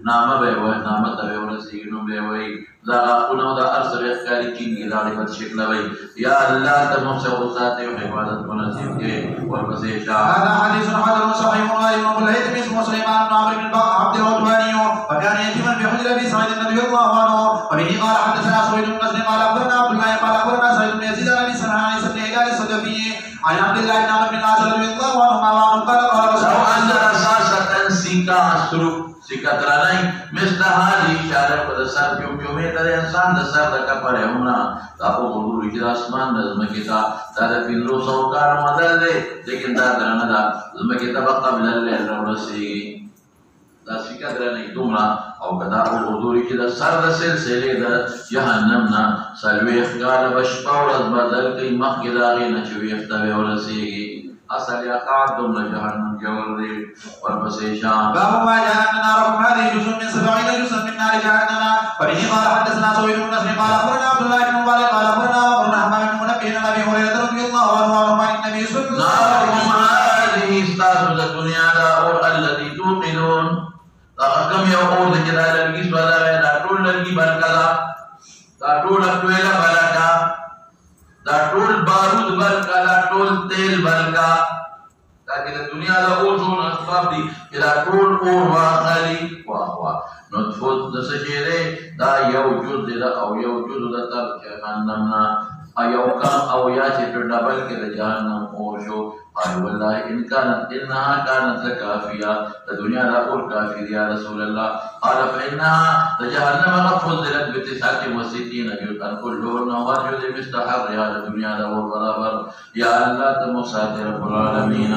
नाम बेवो नाम तवेवरसी नो बेवई ज़रा कुनोदा अर्सल कारी चिंगी दाढ़ी पर शिकला भाई या अल्लाह तमम से उसाते हो इबादत को नसीब के और बसेशा هذا حديث حسن صحيح رواه ابن الهيثم اسمه سليمان بن عمرو بن عبد الوهاب وبه قال حدثنا سويد بن مسلم قال اخبرنا عبد الله قال اخبرنا سعيد بن يزيد عن ابي سمعان عن عيسى بن هلال الصدفي عن عبد الله بن عمرو بن العاص رضي الله عنهما وعنه قال قال رسول الله أن رصاصة سيكا أسرق سيكا تراني مثل هذه إشارة pada saat cium-ciumnya dari insan dasar dekat pada umna tapi guru kita asman dan kita dari pintu saukar modal deh jadi kita terana dah kita bakal belajar relasi dah sika terana itu mula atau kata guru kita dasar dasar seleda jahannamna salwi khara bashpaul badal keimak kita ini naciwi khtabe relasi asal yakar dum jahannam jawal di perbesar. باب ما جاء أن ناركم هذه جزء من 70 جزءا من نار جهنم وبه قال حدثنا سويد بن مسلم قال أخبرنا عبد الله بن مبارك قال أخبرنا أبو الرحمن بن منبه عن أبي هريرة رضي الله عنه عن النبي صلى الله عليه وسلم ناركم هذه استاذ الدنيا دار التي توقدون كم يقول كذا للجيس ولا دارول للجي بركلا دارول أكويلا بركا دارول بارود بركا دارول تيل بركا لكن الدنيا لا أوزون أسباب دي إلى كل قوة خالي وهو نطفت نسجيره دا يوجد دا أو يوجد دا ترك جهنمنا أيو كان أو ياتي تردبل كده جهنم أوشو قال والله إنها كانت لكافية الدنيا لا أقول كافية يا رسول الله قال فإنها جهنم قد فضلت ب69 جزءا كلهن وجد مستحر يا الدنيا لا والبرابر يا الله تمساتر رب العالمين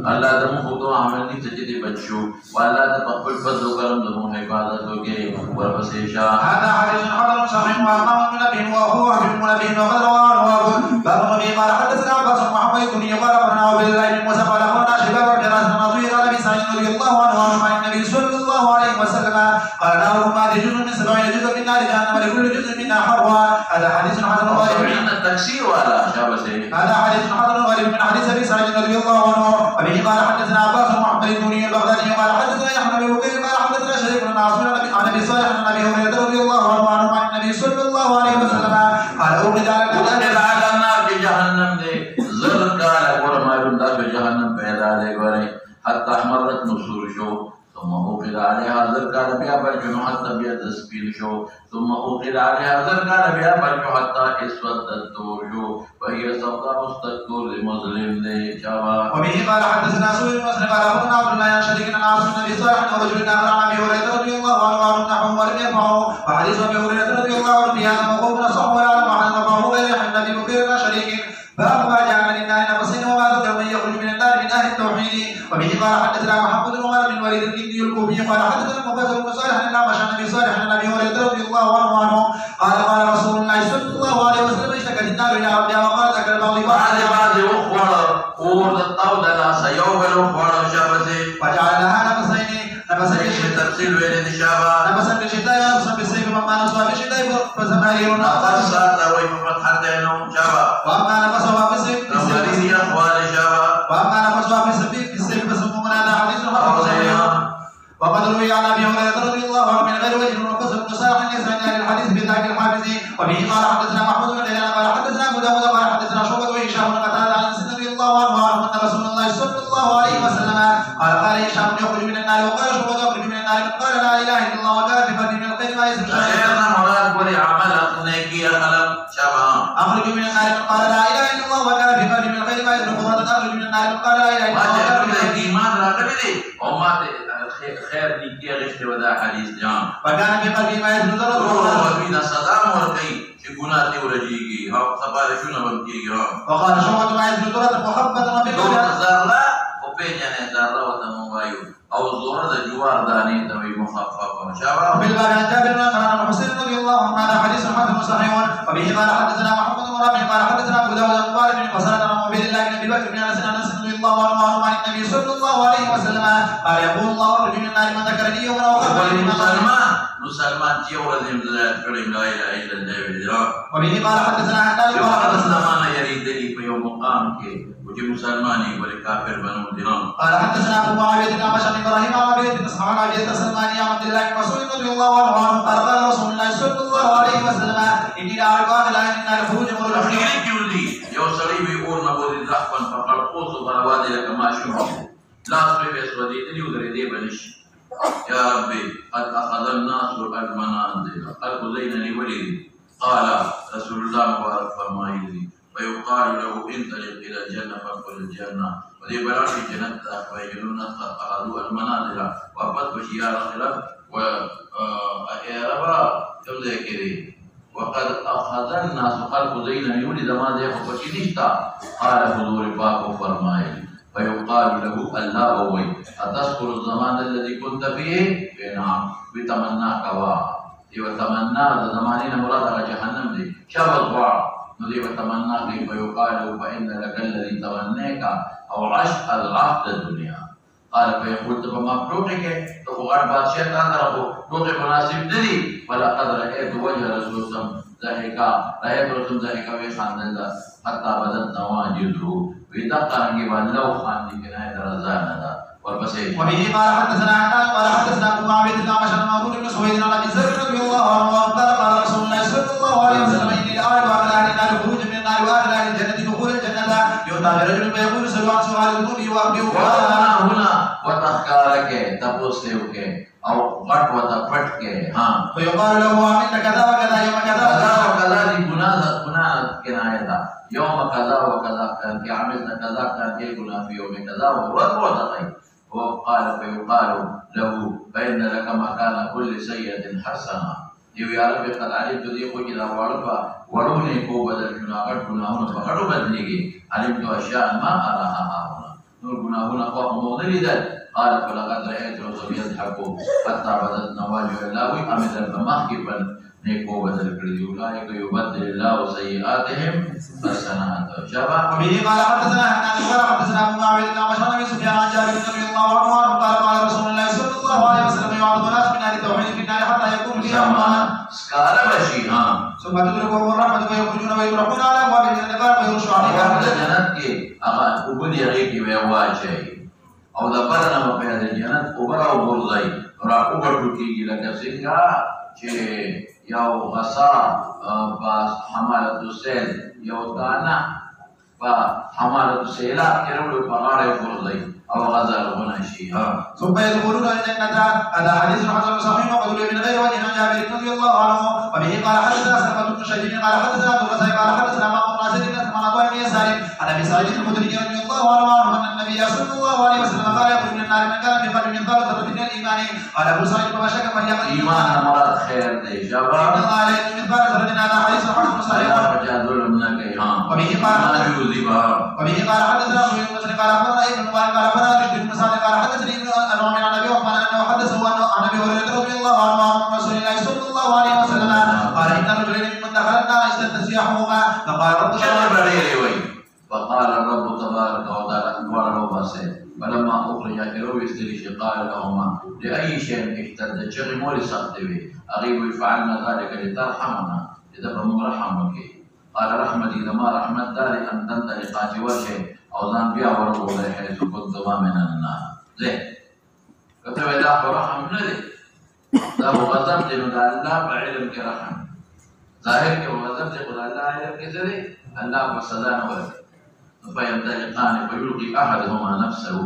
الله تمخطو عملني تجدي بچو والله تقبل فضل وكرم دمو عبادتك وربسيشا هذا حديث حضر صحيح وأمام من أبيه وهو حبيب من أبيه وقد رواه باب النبي قال حدثنا عباس بن محمد بن قال أخبرنا عبد الله بن موسى قال أخبرنا شباب بن جراس بن نصير قال أبي سعيد رضي الله عنه عن النبي صلى الله عليه وسلم قال ناركم هذه جزء من 70 جزء من نار جهنم لكل جزء منها حرها هذا حديث حسن غريب عند التكسير ولا شابسي هذا حديث حسن غريب من حديث أبي سعيد رضي الله عنه وبه قال حدثنا عباس بن محمد بن البغدادي قال حدثنا يحيى بن بكير قال حدثنا شريك بن عاصم عن أبي صالح عن أبي هريرة رضي الله عنه عن النبي صلى الله عليه وسلم قال أوقد على النار في جهنم دي زر قال ورما يرد في جهنم پیدا دے گورے حتى احمرت نصور شو ثم اوقد عليها زر قال بیا برجو حتى بیا تسبیل شو ثم اوقد عليها زر قال بیا برجو حتى اسودت دور شو وهي سوداء مستذكر لمظلم دے جواب وبه قال حدثنا سويد بن مسلم قال اخبرنا عبد الله عن شريك عن عاصم بن ابي صالح عن رجل اخر عن ابي هريره رضي الله عنه نحوه ولم يرفعه وحديث ابي هريره رضي الله عنه في هذا موقوف نصح ولا يعلم عن رفعه غير عن ابي بكر شريك باب ما جاء من النار نفسين وما ذكر من يخرج من النار من اهل التوحيد وبه قال حدثنا محمد بن عمر بن وليد الكندي الكوفي قال حدثنا مفسر بن صالح عن الاعمش عن ابي صالح عن ابي هريره رضي الله عنه قال قال رسول الله صلى الله عليه وسلم اشتكت النار الى ربها وقال ذكر بعض بعد اخرى اور الطود لا سيوم الاخرى شابسي وجعل لها نفسين تفصيل بين الشابه نفسا بالشتاء ونفسا بالصيف وما نصها بالشتاء فزمهرير نفسا تروي فتحتين شابه واما نفسها بالصيف نفسي اخوان شابه واما نفسها بالصيف فسمونا هذا حديث حسن وقد روي عن ابي هريره رضي الله عنه من غير وجه وقص بن صالح يسال عن الحديث بذاك الحافظ وبه قال حدثنا محمود بن دينار قال حدثنا ابو داود قال حدثنا شعبة وهشام بن قتادة عن انس رضي الله عنه ان رسول الله صلى الله عليه وسلم قال هشام يخرج من النار وقال شعبة يخرج من النار قال لا اله الا الله وقال في قلبه من الخير ما يسر خيرنا مراد بولي عمل نيكي قلم شباب اخرج من النار قال لا اله الا الله وقال في قلبه من الخير ما يسر خضرة اخرج من النار قال لا اله الا الله ما ايمان راكبي وما خير نيكي غشت ودا حديث جان وكان في قلبه ما يسر ذره وفينا صدام ورقي شكوناتي ورجيكي ها سفارشون بمكيكي وقال شعبة ما يسر ذره محبة وبالله زارلا وبيجاني زارلا وتموايو او الظهر جوار داني تبي مخففه شباب وبالباب عن جابر بن عن حسين رضي الله عنه هذا حديث حسن صحيح وبه قال حدثنا محمد بن رافع قال حدثنا ابو داود بن مبارك بن قصرة عن عبيد الله بن ابي بكر بن انس رضي الله عنه عن النبي صلى الله عليه وسلم قال يقول الله اخرج من النار من ذكرني يوم اخرج مسلمان تيورا زمزات كريم لا اله الا الله وبه قال حدثنا حداد قال حدثنا ما يريد لي في يوم مقامك وجه مسلماني والكافر بنو دينام قال حدثنا ابو معاويه بن عمش بن ابراهيم عن عبيد بن اسحاق عن عبيد سلماني عن عبد الله بن مسعود رضي الله عنه قال قال رسول الله صلى الله عليه وسلم اني لا ارى لا ان النار خروج لي يو صليب يقول نبوذ الرحمن فقد قوس بروادي لك ما شو لا صليب اسودي تلي ودري دي بلش يا ربي قد أخذ الناس المنازل خلق زينني ولدي. قال رسول الله مبارك فرمائے ويقال له انطلق إلى الجنة فادخل الجنة ودي بلاد الجنة فيجدون قد أخذوا المنازل وقد بشيار خلاف وأربا كم ذكري وقد أخذ الناس خلق زينني ولد ما ذي فشنشتا. قال حضور پاک فرمائے فيقال له الله وي أتذكر الزمان الذي كنت فيه؟ نعم. بتمنى كوا وتمنى زمانين مراد على جهنم دي شبط بعض نذيب تمنى فيقال له فإن لك الذي تمنيك أو عشق العهد الدنيا. قال فيقول فما بروحك تقول بادشاہ تعالى روح مناسب ندي ولقد رأيت وجه رسول الله ضحكا رأيت رسول ضحكا وخاندل حتى بدت نواجذه ويدقى نجيبان لو خان لكناية رزانا والبسيط. وبه قال حدثنا عنان قال حدثنا ابو معبد بن عمشر المأمون بن سويد عن ابي ذر رضي الله عنه قال قال رسول الله صلى الله عليه وسلم اني لاعلم اهل النار خروج من النار واهل الجنه دخول الجنه يؤتى برجل فيقول سلوان سؤال الذنوب واقبل هنا وتخكارك تبوسك او غٹ وتفٹ کے ہاں فيقال له عملت كذا وكذا يوم كذا وكذا دي گناہ کنایہ تھا يوم كذا وكذا كان عملت كذا كان يقول في يوم كذا وقال فيقال له فإن لك مكان كل سيئة حسنة. يا رب قد علمت ذي إذا وروني کو بدل گناہوں پکڑو بدلیگی علمت اشیاء ما اراها هنا نور گناہوں کو موضوع ذل. قال فلقد رأيت رسول يضحك حتى بدت نواجه الله أمد المحكبا نيكو بدل كردي أولئك يبدل الله سيئاتهم حسنات. شباب. وبه قال حدثنا حنان قال حدثنا ابو معبد بن عمشر بن سفيان عن جابر رضي الله عنه قال قال رسول الله صلى الله عليه وسلم يعرض الناس من اهل التوحيد في النار حتى يكون القيامة سكارة بشي ها ثم تدركهم الرحمة ويخرجون ويروحون على ابواب الجنة قال فيرشوا عليها جنت کے اگر ابن یغی ویواچے او دبرنا مپیاد جنت اوبر او برزائی اور اوبر ٹوکی لگا سنگا چه یو غصا با حمالت السیل یو دانا با حمالت السیلہ کرولو پغاڑے برزائی او غزال غنشی ثم يدخلون الجنة. هذا حديث حسن صحيح وقد روي من غير وجه عن جابر رضي الله عنه. وبه قال حدثنا سلمة بن شديد قال حدثنا عبد الرزاق قال حدثنا معمر بن ناصر بن عطاء بن يسار عن ابي سعيد الخدري رضي الله عنه ان النبي صلى الله عليه وسلم قال يخرج من النار من كان في قلبه مثقال ذرة من الايمان. قال ابو سعيد فما شك فليقل ایمان مراد خیر دے شباب. ان الله عليه مثقال ذرة. هذا حديث حسن صحيح. وبه قال حدثنا سويد بن مسلم قال اخبرنا ابن مبارك قال اخبرنا رشد بن سعد قال حدثني ابن النعمان عن ابي عثمان انه حدثه عن ابي هريره رضي الله عنه عن رسول الله صلى الله عليه وسلم قال ان رجلين ممن دخل النار اشتد سياحهما فقال رب فقال الرب تبارك وتعالى وربه سيد فلما اخرج كروي استريش قال لهما لاي شيء اشتد شغموا لسقطه اغيب فعلنا ذلك لترحمنا اذا بمرحمك. قال رحمتي لما رحمت داري ان تنطلقات وجهه او ذان بيا وربه حيث كنت من النار. زين كتب ذا رحم ندي ذا غضب الله بعلم كرحم ظاهر كغضب الله علم كذري الله فسدان ولد فيمتلقان فيلقي احدهما نفسه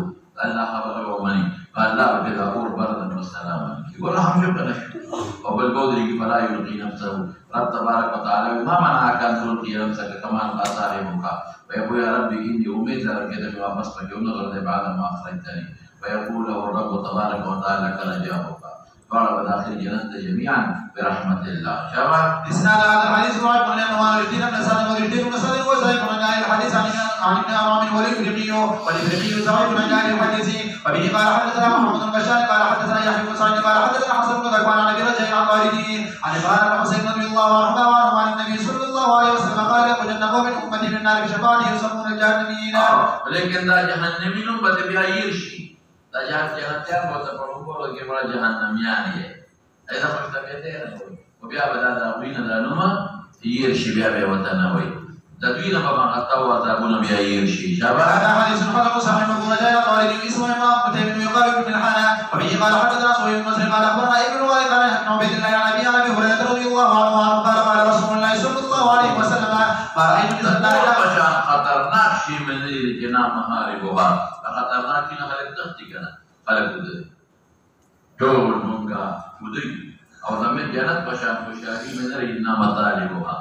الله خبره ومني قال لا بذا أور بردا وسلاما يقول رحم شبنا وبالبودر فلا يلقي نفسه. رب تبارك وتعالى ما منعك ان تلقي نفسك كما القى صاحبك فيقول يا ربي اني اميت لك واپس فكون غرد بعد ما اخرجتني فيقول له الرب تبارك وتعالى كرجاؤك. قال وداخل جنة جميعا برحمة الله. شباب. اسناد هذا الحديث ضعيف لانه والدين بن سالم والدين بن سالم وزيد بن جاي الحديث عن ابن عمام والافريقي والافريقي ضعيف بن جاي الحديث. وبه قال حدثنا محمد بن بشار قال حدثنا يحيى بن سعيد قال حدثنا حسن بن ذكوان عن ابي رجاء عن والده عن ابراهيم بن حسين رضي الله عنه عن النبي صلى الله عليه وسلم قال يخرجن قوم من امتي من النار بشفاعته يسمون الجهنميين. لكن ذا جهنميين بدأ يرشي ذا جهنم وتفرقوا كبر جهنميان إذا خشت بيتين وبيا بدأ دابين لانما يرشي بيا وتناوي تدوين بما قطوا ذابون بيا يرشي. شباب. هذا حديث حسن صحيح ابن رجاء قال لي اسمه ما قتيبة يقال ابن الحنى. وبه قال حدثنا سويد بن مسلم قال اخبرنا ابن والد عن عبيد الله عن ابي هريره رضي الله عنه قال قال رسول الله صلى الله عليه وسلم ما رايت مثل ذلك عشان خطرناك شيء من الجنان محاربها خطرناك فينا خلق تختي كنا خلق ټول مونږه ودی او زموږ جنت په شان خوشحالي مې لري نه مطالبها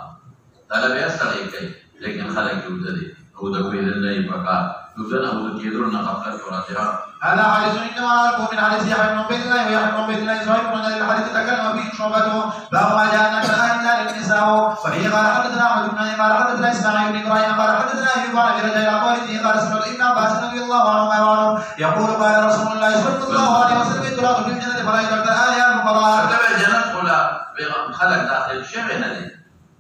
طلب یې سړی کوي لیکن خلک یې ودی او د کویدل نه یې پکار دوزن او د کېدلو نه غفلت ورته هذا حديث انما عرفه من حديث يحيى بن عبيد الله ويحيى بن عبيد الله صحيح من الحديث تكلم فيه شعبته باب ما جاء ان كان النساء وفيه قال حدثنا احمد بن قال حدثنا اسماعيل بن ابراهيم قال حدثنا ايوب عن ابي رجاء قال قال سمعت ابن عباس رضي الله عنهما يقول قال رسول الله صلى الله عليه وسلم تراد في الجنه فلا يقدر ايه المقرار تبع جنت ولا خلق داخل شبه ندي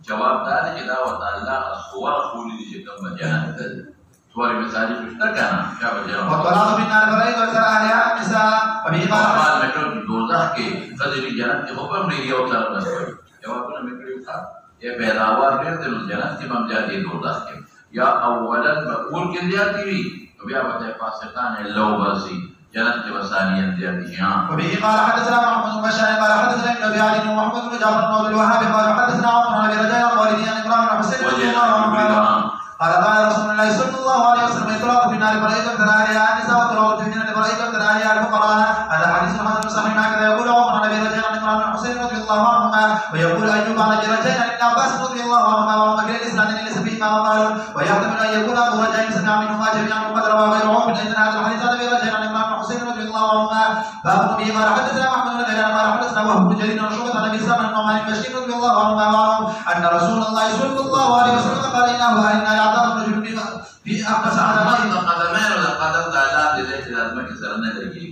جواب دار چې دا وتعالى الصور خولي دي چې کوم جنت صور مثالي مشتركه شابه جنت وطلاب من النار فلا يقدر ايه النساء وفيه قال مټو دوزخ کې خدای جنت کې حکم لري او تر نه کوي جوابونه مې ښه یہ پیداوار ډېر د جنت کې هم زیاتې دوزخ کې یا اولا مقبول کې زیاتې وي بیا به فاسقان لو باسي جنت کې وسانيت زیاتې شي وبه قال حدثنا محمد بن بشار قال حدثنا ابن ابي علي ومحمد بن جعفر بن عبد الوهاب قال حدثنا عمر بن ابي رجاء والدي عن ابراهيم بن حسين رضي الله عنه قال قال رسول الله صلى الله عليه وسلم يطلق في النار فلا يقدر عليها النساء وتطلق في الجنه فلا يقدر عليها الفقراء هذا حديث حسن صحيح هكذا يقول عمر بن ابي رجاء عن ابراهيم بن حسين رضي الله عنهما ويقول ايوب عن ابي رجاء عن ابن عباس رضي الله عنهما وهما كلا الاسناد ليس فيهما وقالوا ويحتمل ان يكون ابو رجاء سمع منهما جميعا وقد روى غيرهم من اجل هذا الحديث عن ابي رجاء عن ابراهيم بن حسين رضي الله عنهما باب به قال حدثنا محمد بن غيلان قال حدثنا وهب بن جرير عن شعبة عن ابي سلمة عن نعمان بن بشير رضي الله عنهما وعنهم ان رسول الله صلى الله عليه وسلم قال انه يعذب الرجل في اقصى قدمين قدمين ولا قدم د الله دې چې لازمه کې سره نه لګي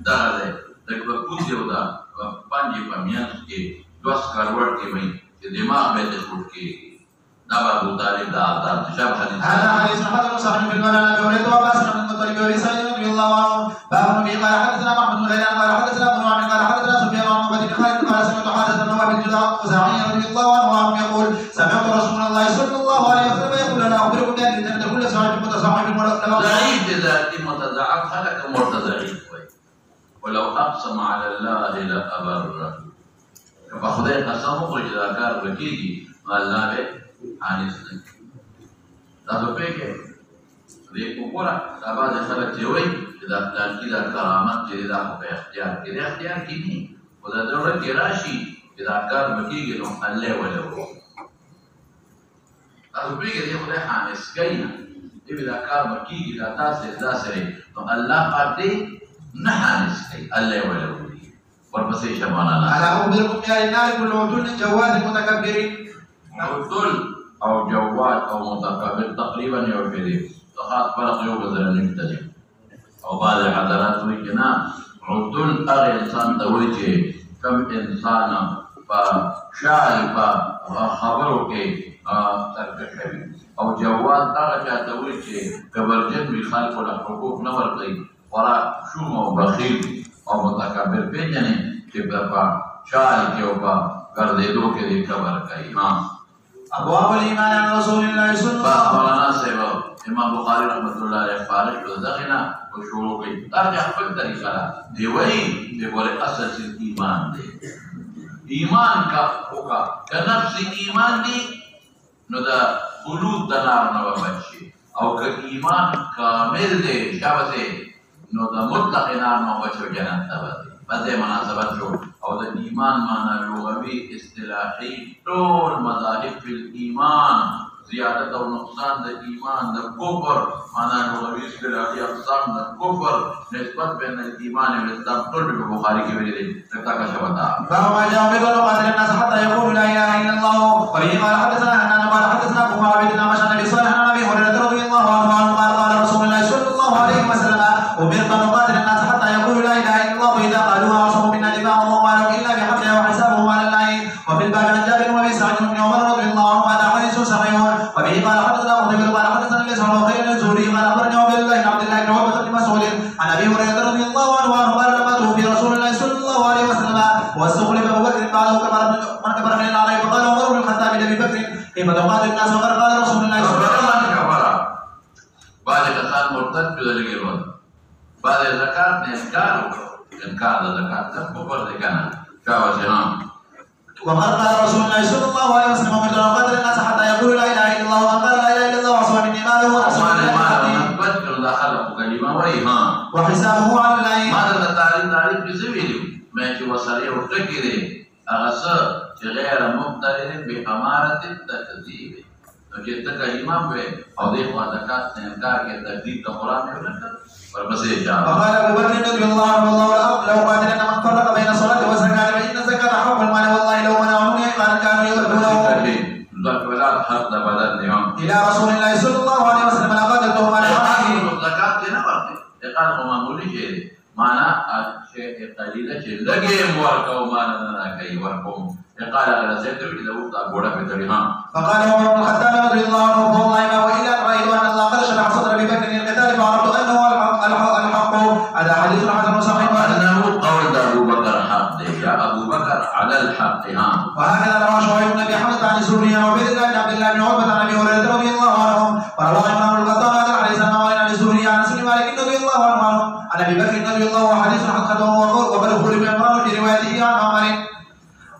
دا ده د کوم یو دا باندې پامیان کې دوس کاروړ کې وي چې دماغ به دې ټوټ کې دا ابو طالب دا آداب شاب حدیث هذا حديث حسن صحيح في البلد عن ابي هريره وعباس بن المطلب وسعيد رضي الله عنه باب به قال حدثنا محمد بن غيلان قال حدثنا ابن نعيم قال حدثنا سفيان عن عبد بن خالد قال سمعت حارث بن وهب الخزاعي رضي الله عنه يقول سمعت رسول الله صلى الله عليه وسلم يقول انا اخبركم بان الجنه كل صاحب متصاحب ضعيف ذاتي متضعف خلق مرتضعيف ولو اقسم على الله لابره فخذي قسم مخرج اذا كان وكيلي قال لا به حادث تاسو پېږئ دې کومه دا باز خلک چې وایي چې دا پلان کې دا کرامت چې دا په اختیار کې دی اختیار کې نه او دا ضرورت کې راشي چې دا کار وکړي نو الله ولا وو تاسو پېږئ دې خدای حانس کوي دې دا کار وکړي دا تاسو دا سره نو الله پاک دې نه حانس کوي الله ولا وو ورپسې شماله انا اخبركم يا النار كل عدل جواد متكبر عدل او جواد او متكبر تقريبا يوفي خاص فرق يوم مثلا نكتشف او بعض الحضارات ويكنا عدل اغي انسان توجه كم انسان فشاعر فخبرو كي سرکشوي او جواد هغه چاته وي چې کبرجن وي خلکو له حقوق نه ورکوي خوراک شوم او بخیل او متکبر پیژنې چې په شاعر کې او په ګرځېدو کې دې کبر کوي ابواب الايمان عن رسول الله صلى الله عليه وسلم مولانا صاحب امام بخاری رحمۃ اللہ علیہ فارغ شو دغنا او شروع کوي دا خپل طریقه دی وایي دی ګوره اصل ایمان دی ایمان کا ہوگا کہ نفس ایمان دی نو دا خلود دا نار نو بچی او که ایمان کامل دی شابه نو دا مطلق نار نو بچو جنت تا بده بده مناسبت شو او دا ایمان مانا لغوی اصطلاحی طول مذاہب فی الایمان زیادت او نقصان دا ایمان دا کفر مانا لغوی اصطلاحی اقسام دا کفر نسبت بین الایمان و الاسلام طول بی بخاری کی وجہ دے رکتا کا شبتا فهو ما جاء بقول قادر الناس حتى يقول لا اله الا الله وبه قال حدثنا حنان قال حدثنا ابو معاويه بن عمش عن ابي صالح عن ابي هريره رضي الله عنه قال قال رسول الله صلى الله عليه وسلم امرت ان اقاتل الناس حتى يقولوا لا اله الا الله واذا قالوها عصموا منا دماءهم ومالهم الا بحقها وحسابهم على الله وفي الباب عن جابر وابي سعيد بن عمر رضي الله عنه هذا حديث صحيح وبه قال حدثنا قتيبة قال حدثنا ليس عن خير الزهري قال اخبرني عبد الله بن عبد الله بن عتبة بن مسعود عن ابي هريرة رضي الله عنه قال لما توفي رسول الله صلى الله عليه وسلم واستخلف ابو بكر بعده من كبر من النار فقال عمر بن الخطاب لابي بكر كيف تقاتل الناس وقد قال رسول الله صلى الله عليه وسلم بعد کسان مرتد بدل گئے بعد زکات نے انکار زکات سب کو پر دیکھنا کیا وجہ وقد قال رسول الله صلى الله عليه وسلم امرت ان اقاتل الناس حتى يقولوا لا اله الا الله وقال لا اله الا الله وعصم مني ماله وحسابه على الله ماذا تعليم بزويل چې وصلې ورټکې دي هغه څه چې غیر مبتدئ بأمارة التکذیب نو چې ته امام وې او دې خوا زکات نه انکار کې تکذیب د قرآن یې ونکړ ورپسې جواب فقال ابو بكر رضي الله عنه والله لو قاتل ان من فرق بين الصلاه والزكاه فان الزكاه حق المال والله لو منعوني قال كانوا يؤدونه حق د بدل نیام الى رسول الله صلى الله عليه وسلم لقاتلتهم على حقه زکات نه ورته اقال معمولی شی معنا شی قلیله چې لګي ورکو معنا نه کوي ورکوم قال على زيد بن داود غوړه په تړي فقال عمر بن الخطاب رضي الله عنه والله ما والا رايت ان الله قد شرح صدر ابي بكر للقتال فعرفت انه الحق هذا حديث حسن صحيح وانه قول ابو بكر حق يا ابو بكر على الحق وهكذا روى شعيب بن ابي حمزه عن سوريا وعبيد الله بن عبد الله بن عتبه عن ابي هريره رضي الله عنه وروى عمر بن الخطاب هذا الحديث عن سوريا عن سليم مالك رضي الله عنه عن ابي بكر رضي الله عنه حديث حقه وقد خلف عمران في روايته عن عمر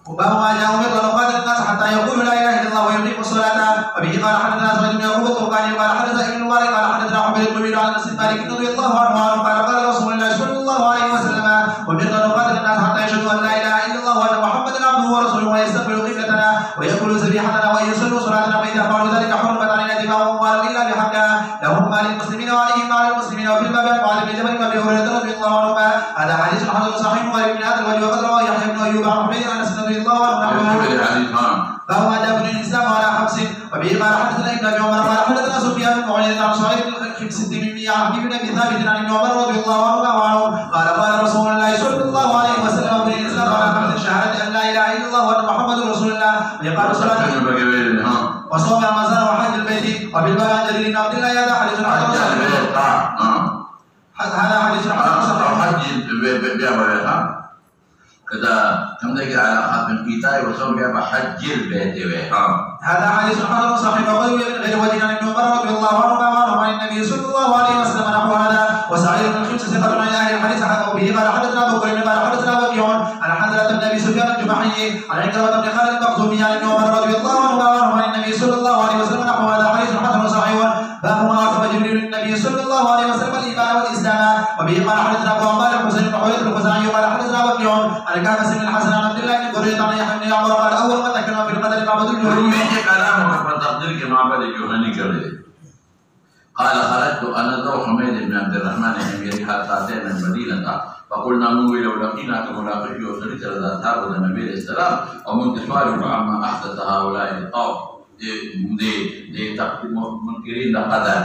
وباب ما جاء من طلقات الناس حتى يقولوا لا اله الا الله ويقيموا الصلاه وبه قال حدثنا سعيد بن يعقوب الطرقاني قال حدثنا ابن مبارك قال حدثنا حبيب الطويل عن انس مالك رضي الله عنه قال قال رسول الله صلى الله عليه وسلم ومن طلقات الناس حتى يشهدوا ان لا اله الا الله وان محمدا عبده ورسوله ويستقبلوا قبلتنا ويأكلوا ذبيحتنا ويصلوا صلاتنا فاذا فعلوا ذلك حرمت علينا دماؤهم واموالهم الا بحقها لهم ما للمسلمين وعليهم ما للمسلمين وفي الباب عن معاذ بن جبل وابي هريره رضي الله عنهما هذا حديث حسن صحيح وغير من هذا الوجه وقد رواه يحيى بن ايوب عن حبيب عن انس رضي الله عنه فهو ادب الاسلام على حبس وبه قال حدثنا ابن ابي عمر قال حدثنا سفيان بن عيينة عن شعيب بن الخمسي عن حبيب بن ابي ثابت عن ابن عمر رضي الله عنه قال قال رسول الله صلى الله عليه وسلم ابن الاسلام على حبس شهاده ان لا اله الا الله وان محمد رسول الله ويقال صلاه وصوم رمضان وحج البيت وبالباب عن جرير بن عبد الله هذا حديث حسن هذا حديث حسن حج البيت كذا كم دقيقة على ختم الكتاب وصوم بها حج البيت هذا حديث حسن صحيح وغير من غير وجه عن ابن عمر رضي الله عنه عن النبي صلى الله عليه وسلم نحو هذا وسعيد بن الخمس ثقة عن اهل الحديث حقه به قال حدثنا ابو بكر قال حدثنا وكيع عن حنظلة بن ابي سفيان الجمحي عن عكرمة بن خالد المخزومي عن ابن عمر رضي الله عنه عن النبي صلى الله عليه وسلم نحو هذا حديث حسن صحيح باب ما عاقب جبريل النبي صلى الله عليه وسلم الايمان والاسلام وبه قال حدثنا ابو عمار الحسين بن حويرث الخزاعي قال حدثنا وكيع عن كعب بن الحسن عن عبد الله بن بريدة عن يحيى بن عمر قال اول ما ذكرنا في القدر معبد الجهني كلامه فتقدير کے معبد الجهني کرے قال خرجت انا ذو حميد بن عبد الرحمن الحميري حتى اتينا المدينه فقلنا من لو لقيناك ملاقيه وخرجت لدى تابع النبي عليه السلام ومن تسوالك عما احدث هؤلاء القوم دي تقديم منكرين القدر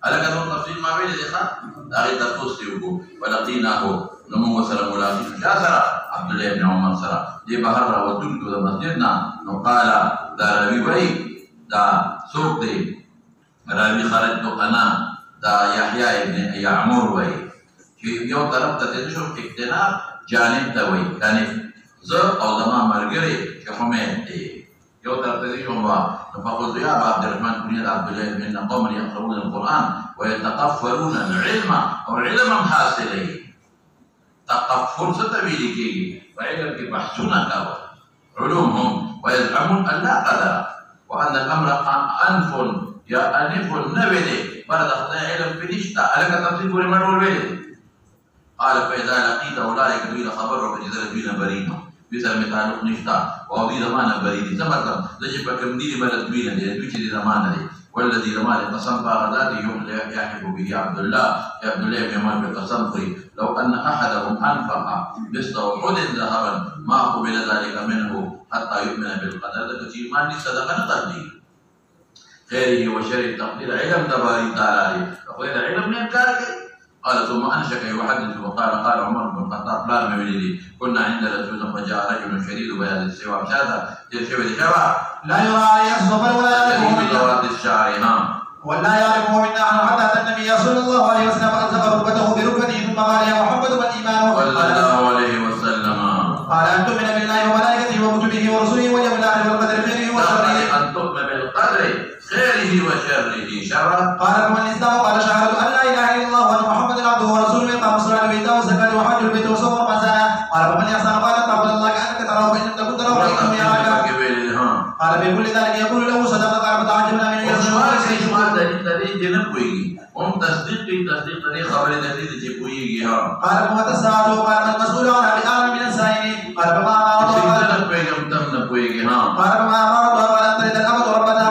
على كذا تفصيل ما بين الاخوه داغي تفصيله ولقيناه نمو وسلم ملاقيه جاسر عبد الله بن عمر سرا دي بهر ودلت مسجدنا قال دا ربي بي دا سوق دي ربي خرجت انا دا يحيى ابن يعمر وي یو طرف ته تشو اقتناع جانب ته وي کنه زه او دما مرګري چې حمید دی یو طرف ته شو فقلت يا عبد الرحمن بن عبد الله من قوم يقرؤون القران ويتقفلون العلم او العلم حاصله تقفل ستویل کېږي وعلم کې بحثونه کوي علومهم ويزعمون ان لا قدر وان الامر انف يا انف نبل بعد خدای علم په نشته الک تفسیر پورې مړول ویل قال فاذا لقيت اولئك دوی خبر او جزر دوی برینو بسر متعلق نشتا او دې زمانه برینی څه مطلب د چې په کوم دي بلد دوی نه دي دوی چې زمانه دي والذي زمان قسم فغدات يوم يحب به عبد الله بن عمر قسم لو ان احدهم انفق مثل احد ذهبا ما قبل ذلك منه حتى يؤمن بالقدر التي ما صدقه تقدير خيره وشره تقدير علم تبارك تعالى فقال علم من كارك قال ثم انشك يحدث وقال قال عمر بن الخطاب لا مولدي كنا عند رسول فجاء رجل شديد بياض السواد شاذا لا يرى يصدق ولا يعرفه من الشعر ولا يعرفه منا حتى اتى النبي صلى الله عليه وسلم فالزق ركبته بركبته ثم قال يا محمد ما الايمان صلى الله عليه وسلم قال ان تؤمن بالله وملائكته وكتبه ورسله واليوم الاخر والقدر خيره وشره ان تؤمن بالقدر خيره وشره شرا قال فما الاسلام قال شهاده ان لا اله الا الله وان محمدا عبده ورسوله وإقام الصلاه وايتاء الزكاه وحج البيت وصوم رمضان قال فمن احسن قال تعبد الله كانك تراه فان لم تكن تراه فانه يراك قال في كل ذلك يقول له صدق قال فتعجبنا من دلیل نه کوي هم تصدیق تصديق تري خبر الذي تجيبويه ها قال فما تساءلوا قال من مسؤول عنها بأعلم من السائلين قال فما أمرت سيدنا بيجم تم نبويه ها قال فما أمرت ولا تريد الأبد ربنا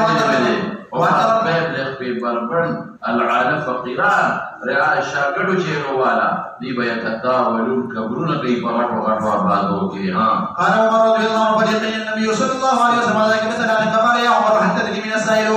وأنت بيت في بربن العالم فقيران رعاية شاكر وشيء والا دي بيتطاولون كبرون كي فرق وقروا بعضه ها قال عمر رضي الله عنه فجاء النبي صلى الله عليه وسلم ذلك مثلا فقال يا عمر حتى تدري من السائل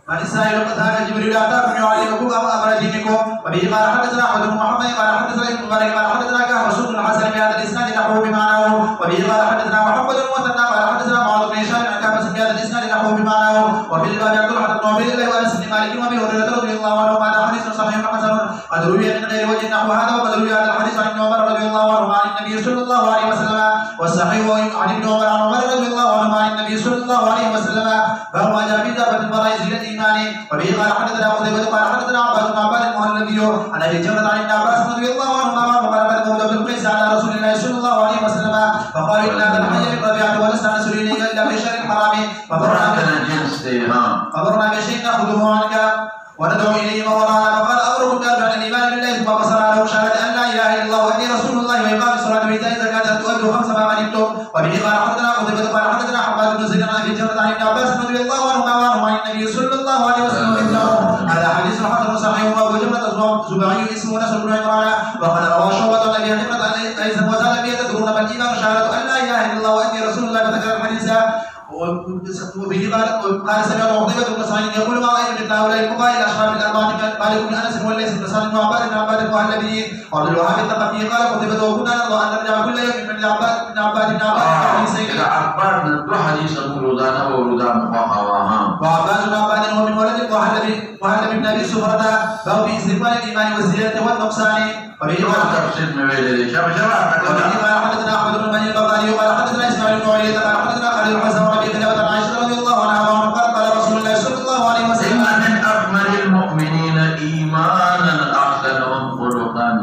من السائل فذاك جبريل أتاكم يعلمكم أمر دينكم وبه قال حدثنا أحمد بن محمد قال حدثنا ابن مالك قال حدثنا كهف بن الحسن بهذا الإسناد نحوه بمعناه وبه قال حدثنا محمد المثنى قال حدثنا معاذ بن هشام عن كهف بهذا الإسناد نحوه بمعناه وفي الباب يقول حدثنا عبيد الله وأنس بن مالك وأبي هريرة رضي الله عنه هذا حديث صحيح حسن قد روي من غير وجه نحو هذا وقد روي هذا الحديث عن ابن عمر رضي الله عنه عن النبي صلى الله عليه وسلم والصحيح عن ابن عمر عن عمر رضي الله عنه عن النبي صلى الله عليه وسلم فهو جاء في دابة الفرائض إلى الإيمان وبه قال حدثنا قتيبة قال حدثنا عباس بن عباد المهلبي عن ابي جمرة عن ابن عباس رضي الله عنهما وقال قد موت بالقيس على رسول الله صلى الله عليه وسلم فقال ان هذا الحي من ربيعة ولسنا نسل اليك الا في شهر الحرام فمرنا بشيء ناخذه عنك وندعو اليه ما ورانا فقال امركم باربع الايمان بالله ثم بصر له شهاده ان لا اله الا الله واني رسول الله واقام الصلاه وايتاء الزكاه ان تؤدوا خمس ما غنمتم وبه قال حدثنا قتيبة قال حدثنا حباب بن زيد عن ابي جمرة عن ابن عباس رضي الله عنهما وعن النبي صلى الله عليه وسلم هذا حديث حسن صحيح وابو جمرة زبعي اسمه نصر بن عمران وقد روى شعبة عن ابي جمرة ايضا وزاد به تدرون ما الايمان شهاده ان لا اله الا الله واني رسول الله فذكر الحديث وبه قال سمعت عقبة بن سعيد يقول ما رايت مثل هؤلاء الفقهاء الاشراف الاربعه مالك بن انس وليس بن سعد بن عباد بن عباد المهلبي وعبد الوهاب الثقفي قال قتيبة وكنا نرضى ان نرجع كل يوم من عباد بن عباد بن عباد إلى عباد من حديث مولودان وولدان مقاحواها وعباد بن عباد هو من ولد المهلبي بن ابي سفرة فهو في استقبال الايمان والزيادة والنقصان وبه تفسير مويل شباب قال حدثنا احمد بن بني البغدادي قال حدثنا اسماعيل بن علي قال حدثنا خالد الحسن ربي كتابة عائشة رضي الله عنها قال رسول الله صلى الله عليه وسلم إن من أكمل المؤمنين إيمانا أحسنهم خلقا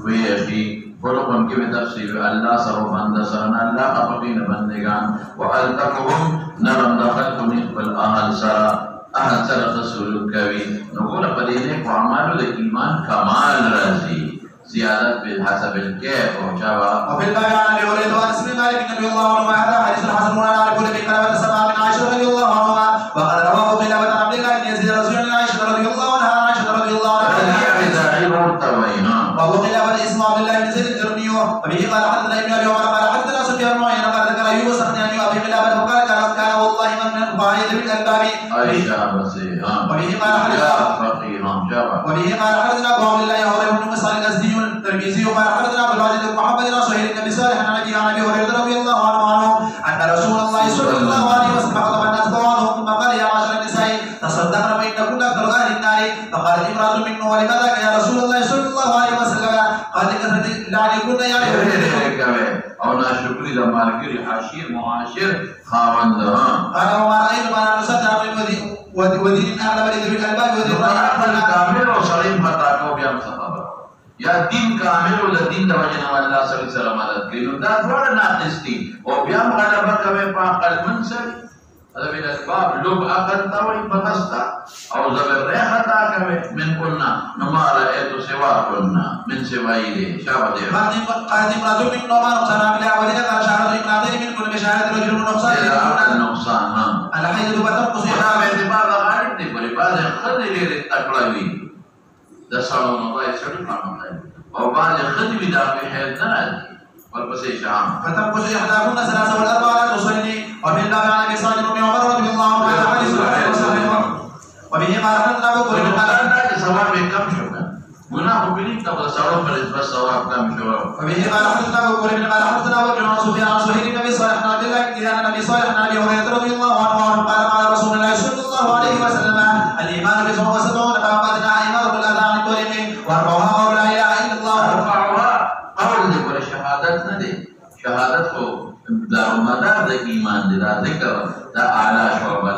ويأتي خلقا كيف تفسير الله سرفا دسرنا الله أفقين بندگان وألتقهم نرم دخلت نقبل أهل سرى أهل سرى تسولك كوي نقول قدينك وعمال الإيمان كمال رازي زيادة بحسب الكيف وجواب وفي الباب عن ابي هريره وانس بن مالك رضي الله عنهما هذا حديث حسن على كل من كلمه سماع من عائشه رضي الله عنها وقال رواه قلابه عن عبد الله بن يزيد رسول الله عائشه رضي الله عنها عائشه رضي الله عنها وهو قلابه اسمه عبد الله بن زيد الجرمي وبه قال حدثنا ابن ابي عمر قال حدثنا سفيان بن عيينه قال ذكر ايوب سخني عن ابي قلابه وقال كان والله من الفقهاء بالالباب وبه قال حدثنا ابو عبد الله هريره بن مسعود الازدي الترمذي قال حدثنا ابو العزيز بن محمد بن سهيل بن صالح عن ابي هريره رضي الله عنه ان رسول الله صلى الله عليه وسلم خطب الناس فوعظهم ثم قال يا معشر النساء تصدقن فانكن اكثر اهل النار فقالت امراه منه ولماذا يا رسول الله صلى الله عليه وسلم قال لكثرة لعنكن يا او نا شکری دا مارکری حاشیر معاشر خاوندها قال وما رايت ما نصدق ودين اعلم لذوي الالباب ودين عقل کامل و سلیم خطا کو بیا خطا یا دین کامل و دین د وجه نو الله صلی الله علیه وسلم مدد کینو دا ډول ناقص دي او بیا غلبه کوي په عقل منصر هذا من الباب لب عقل توي بتستا او زبر خطا کوي من كنا نما رايت سوا كنا من سوائه شابه قادم رجل من نومان نقصان عمل أولئك قال شهادة إمرأتين من كل بشهادة رجل من نقصان النقصان الحيض بتنقص اعتبار غالب دي پر بعض خدي لري تکړوي د سړو نو راځي سړي باندې او بعض خدي دا په هیڅ نه راځي ورپسې شام فتنقص إحداهن ثلاثة والأربعة تصلي وفي الباب عن أبي سعيد بن عمر رضي الله عنه حديث صحيح وبه قال حدثنا أبو بكر بن قال ثواب كم شو گناہ بني تب ثواب پر اس ثواب كم شو وبه قال حدثنا أبو بكر بن قال حدثنا أبو بكر بن سفيان عن سهيل بن أبي صالح عن عبد الله بن أبي صالح عن أبي هريرة رضي الله عنه قال قال رسول الله صلى الله عليه وسلم الإيمان بضع وسبعون بابا أدنى إمارة الأذى عن الطريق وأربعها قول لا إله إلا الله أربعها قول دي پر شهادت نه دي شهادت کو دار مدار د ایمان دي دا ذکر دا اعلی شعبہ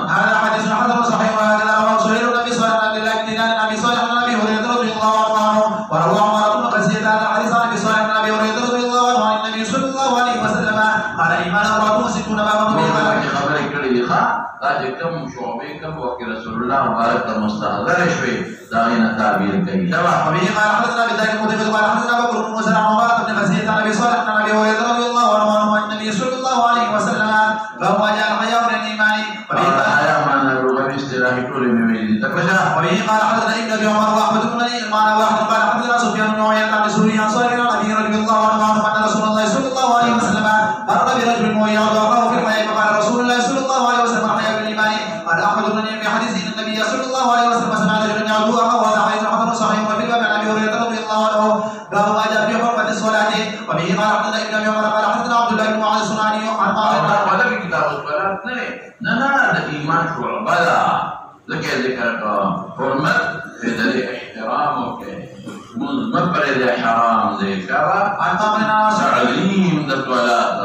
هذا حديث حسن صحيح وهذا رواه سهيل بن أبي صالح عن عبد الله بن أبي صالح عن أبي هريرة رضي الله عنه وروى عمر بن قسيد هذا الحديث عن أبي صالح عن أبي هريرة رضي الله عنه عن النبي النبي صلى الله عليه وسلم قال إيمان 64 بابا وبه خبرې کړې دي ښه دا چې کوم شعبې کوم وخت رسول الله مبارک ته مستحضر شوې دا غي نه تعبیر کوي وبه قال حدثنا بذلك قتيبة قال حدثنا بكر بن موسى عن عمارة بن غزية عن أبي صالح عن أبي هريرة رضي الله عنه عن النبي صلى الله عليه وسلم فهو جاء الحياء من الإيمان الحياء معنى اللغوي اصطلاحي ټول مې ویلي تکشه وبه قال حدثنا ابن أبي عمر وأحمد بن الإيمان واحد قال حدثنا سفيان بن عيينة عن سوري عن صالح عن أبي رضي الله عنه أن رسول الله صلى الله عليه وسلم مر برجل ويعود أخاه في الحياء فقال رسول الله صلى الله عليه وسلم الحياء بالإيمان قال أحمد بن في حديث أن النبي صلى الله عليه وسلم سمع رجلا يعود أخاه وهذا حديث حسن صحيح وفي الباب عن أبي هريرة رضي الله عنه باب ما جاء في حرمة الصلاة وبه قال حدثنا ابن أبي عمر قال حدثنا عبد الله بن معاذ الصنعاني عن قال في كتاب الصلاة نه د ایمان شعبه ده ځکه ذکر حرمت د احترام وکړي مزمبر د حرام دی شرع عن تعليم د الصلاة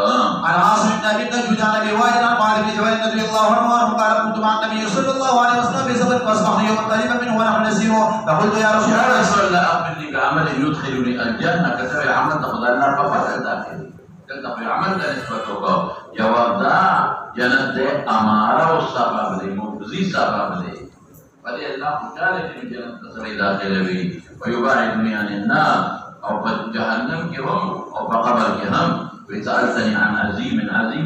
عن عاصم بن ابي النجود عن ابي وائل عن معاذ بن جبل رضي الله عنه قال كنت مع النبي صلى الله عليه وسلم في سفر فاصبحنا يوما قريبا منه ونحن نسير فقلت يا رسول الله اخبرني بعمل يدخلني الجنه كتب عمل تاخذ النار فقط داخل دلته په عمل ته نسبت وکړو جواب دا جنت د اماره او سبب دی مفضي سبب دی په دې الله تعالی چې جنت ته سړی داخلوي ويباعدني عن النار او په جهنم کې هم او په قبر کې هم وسألتني عن عظيم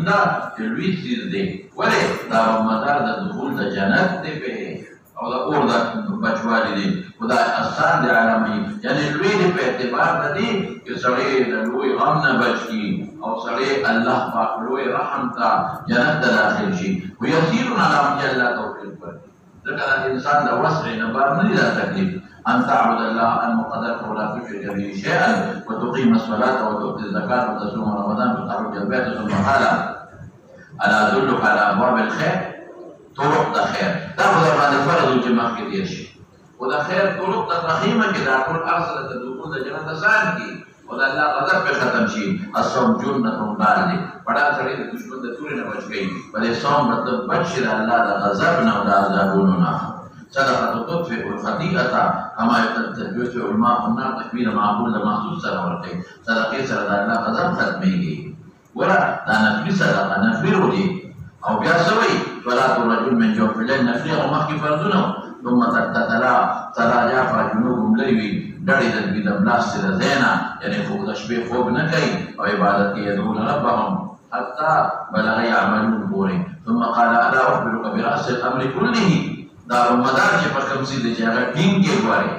دا لوی چیز دی ولې دا مدار د دخول د جنت دی په او دا اور دا بچوالی دی خدا آسان دی عالمي یعنی لوی دی په اعتبار د دې چې سړی د لوی غم نه بچ کی او سړی الله پاک لوی رحم ته جنت ته داخل شي ويسير على ما الله توفیق ورکړي ځکه انسان د وسع نه بار نه دی دا تکلیف ان تعبد الله ان قدرته ولا تشرك به شيئا وتقيم الصلاه وتؤتي الزكاه وتصوم رمضان وتحج البيت ثم قال الا ادلك على ابواب الخير طرق د خیر دا په باندې فرض او جماع کې دي شي او د خیر طرق د رحیمه کې دا ټول ارسل د دخول د جنت آسان کی او د الله غضب په ختم شي الصوم جنته باندې بڑا سړی د دشمن د تورې نه بچ گئی بلې صوم مطلب بچ د الله د غضب نه او د عذابونو نه صدقه تطفئ الخطيئه كما يطفئ الماء النار تكبير معقول محسوس سره ورته صدقه سره د الله غضب ختميږي ورا دا نفلي صدقه نفلي ودي او بیا سوي صلاه الرجل من جوف الليل نفلي او مخي فرضونه ثم تراجع فجنوبهم ليوي ډړې د دې د بلاس سره زینا یعنی فوق د شپې خوب نه کوي او عبادت کې يدعون ربهم حتى بلغ يعملون پورې ثم قال الا اخبرك براس الامر كله دا رمضان چې په کوم څه دي چې هغه ټیم کې وایي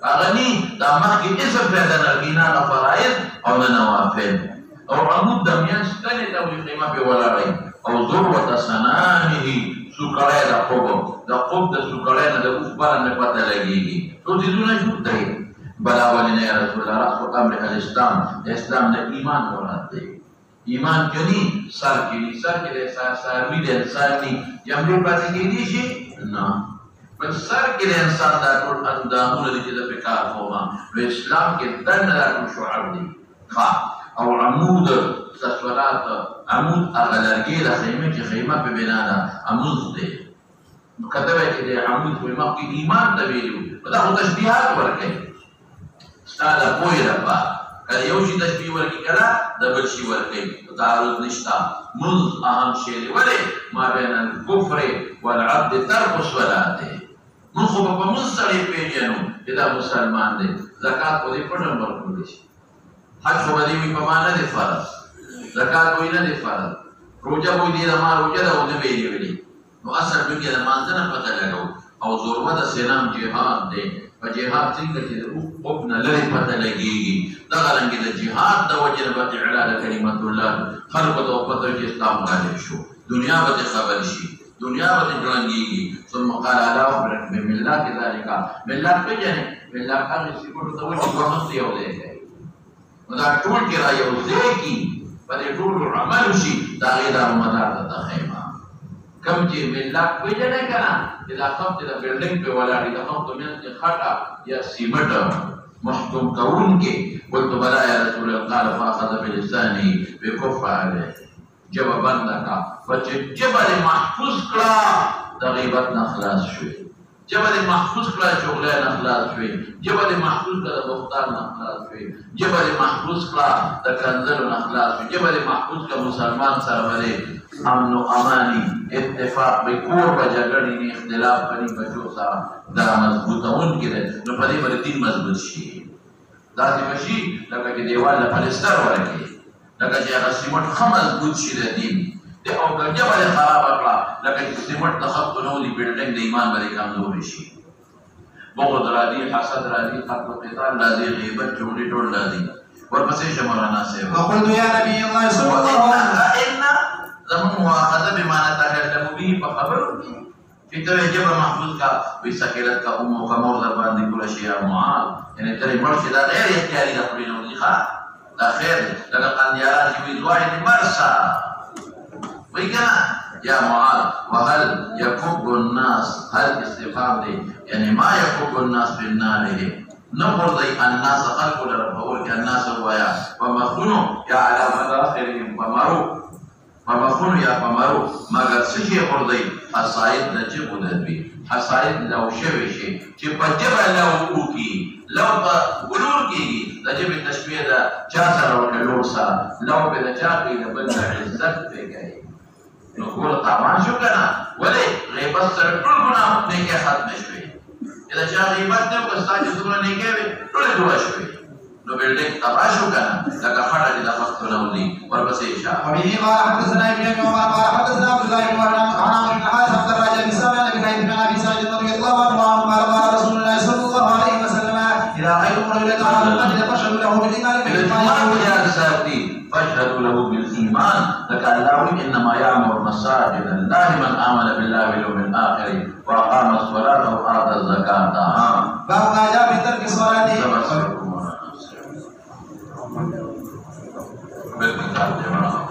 هغه ني دا مخکې اسم پیدا نرګینا د فرایض او د نوافل او عمود د میاش کله دا وي قیمه په ولاړی او ذروه سنانه سوکړای د خوب د سوکړای نه د اوسبار نه پته لګيږي ټول دې نه شو دی بلا ولنه یا رسول الله راس امر الاسلام اسلام د ایمان مراد دی ایمان کني سر کې د ساروي د انسان ني یمرو پاتې کېږي شي نه په سر کې د انسان د ټول اندامونه چې د فکر کوما په اسلام کې دنه د شعار دي او عمود صلوات عمود هغه لرګي د خیمه چې خیمه په بنا ده عمود دی نو کتبه چې د عمود په مخ کې ایمان د ویلو دا خو تشبيهات ورکړي ستاده پوی رپا کله یو شي تشبيه ورکړي کله د بل شي ورکړي تعارض نشتا مز اهم شی دی ولې ما بین الكفر والعبد ترك الصلاه من خو په مسلې پیژنو چې دا مسلمان دی زکات په دې پټم ورکول شي حج خو دې په معنا دی فرض زکات وې نه دی فرض روزه وې دې ما روزه دا ونه ویلې نو اصل به کې د مانځنه پته لګاو او ضرورت د سینام جهاد دی په جهاد څنګه چې او نه لري پته لګيږي دا څنګه د جهاد د وجه په اعلان کلمت الله خلق او پته چې اسلام غالب شو دنیا به خبر شي دنیا به جوړنګيږي ثم قال الا اخبرك بملات ذلك ملت بجنه ملت هغه څه کوته د وجه په مخ دی او دی دا ټول کې را یو ځای کی په دې ټول عمل شي دا غیر مدار ته خیمه کم چې ملت وجنه کنه چې دا کوم چې د بلډینګ په ولاړی دا کوم ته نه خټه یا سیمټ محکوم کون کې قلت بلا یا رسول الله قال فاخذ بلسانه بكف عليه جواب بندا کا چې جبل محفوظ کړه د غیبت نه خلاص شوی جبل محفوظ کړه چغله نه خلاص شوي، جبل محفوظ کړه د بختان نه خلاص شوي، جبل محفوظ کړه د کنځلو نه خلاص شوي، جبل محفوظ کړه مسلمان سره باندې امن و امانی اتفاق به کور به جګړې نه اختلاف پني بچو سره دا مضبوطون کې ده نو په دې باندې دین مضبوط شي. داسې بشي لکه چې دیوال له پلستر ورکړي، لکه چې هغه سیمټ ښه مضبوط شي د دین او که جبل خرابه کړه لکه چې سیمټ د خط نو دي بلډینګ د ایمان باندې کمزوري شي. بغض راځي، حسد راځي، قتل قتال راځي، غیبت چغلي ټول راځي. ورپسې شه مولانا صاحب وقلت يا نبي الله صلى الله عليه وسلم زمون مؤاخذه بما نتكلم به په خبرو کې چې ته جبه محفوظ کا وي سکیلت کا امو کا مور در باندې کول شي یا معال یعنی ترې مرشد دا غیر اختیاري د خپل نو دي ښه دا خیر لکه قندیارات چې وي واحد مرسا وي کنه یا معال وهل يكب الناس هل استفهام دی یعنی ما يكب الناس بالنار نقول ذي الناس خلقوا لربهم الناس روايا ومخنوا يا على مداخلهم ومخنوا يا فمرو مگر سشي قرضي حصائد نجي قدربي حصائد لو شوي شي چې په جبه لو وکي لو په ولور کېږي د جبې تشبیه ده چا سره وکړه لور سره لو به د چا کوي د بل د عزت پرې کوي نو ګوره تاوان شو که نه ولې غیبت سره ټول ګناه نیکۍ ختمې شوې چې د چا غیبت نه وکړه ستا چې څومره نیکۍ وې ټولې دعا شوې نو بلډینګ تباه شو که نه لکه خټه چې د خښتونه وځي ورپسې شه وبه قال حدثنا ابن ابي عمر قال حدثنا عبد الله بن عمر عن بن حارث عبد الرجاء بن سامع بن عيد بن ابي سعيد رضي الله عنه قال قال رسول الله صلى الله عليه وسلم اذا رايتم رجلا تعالى المسجد فاشهدوا له بالايمان فاشهدوا له بالايمان لك الله انما يعمر مساجد الله من امن بالله واليوم الاخر واقام الصلاه واتى الزكاه. باب ما جاء في ترك الصلاه بالكتاب جماعه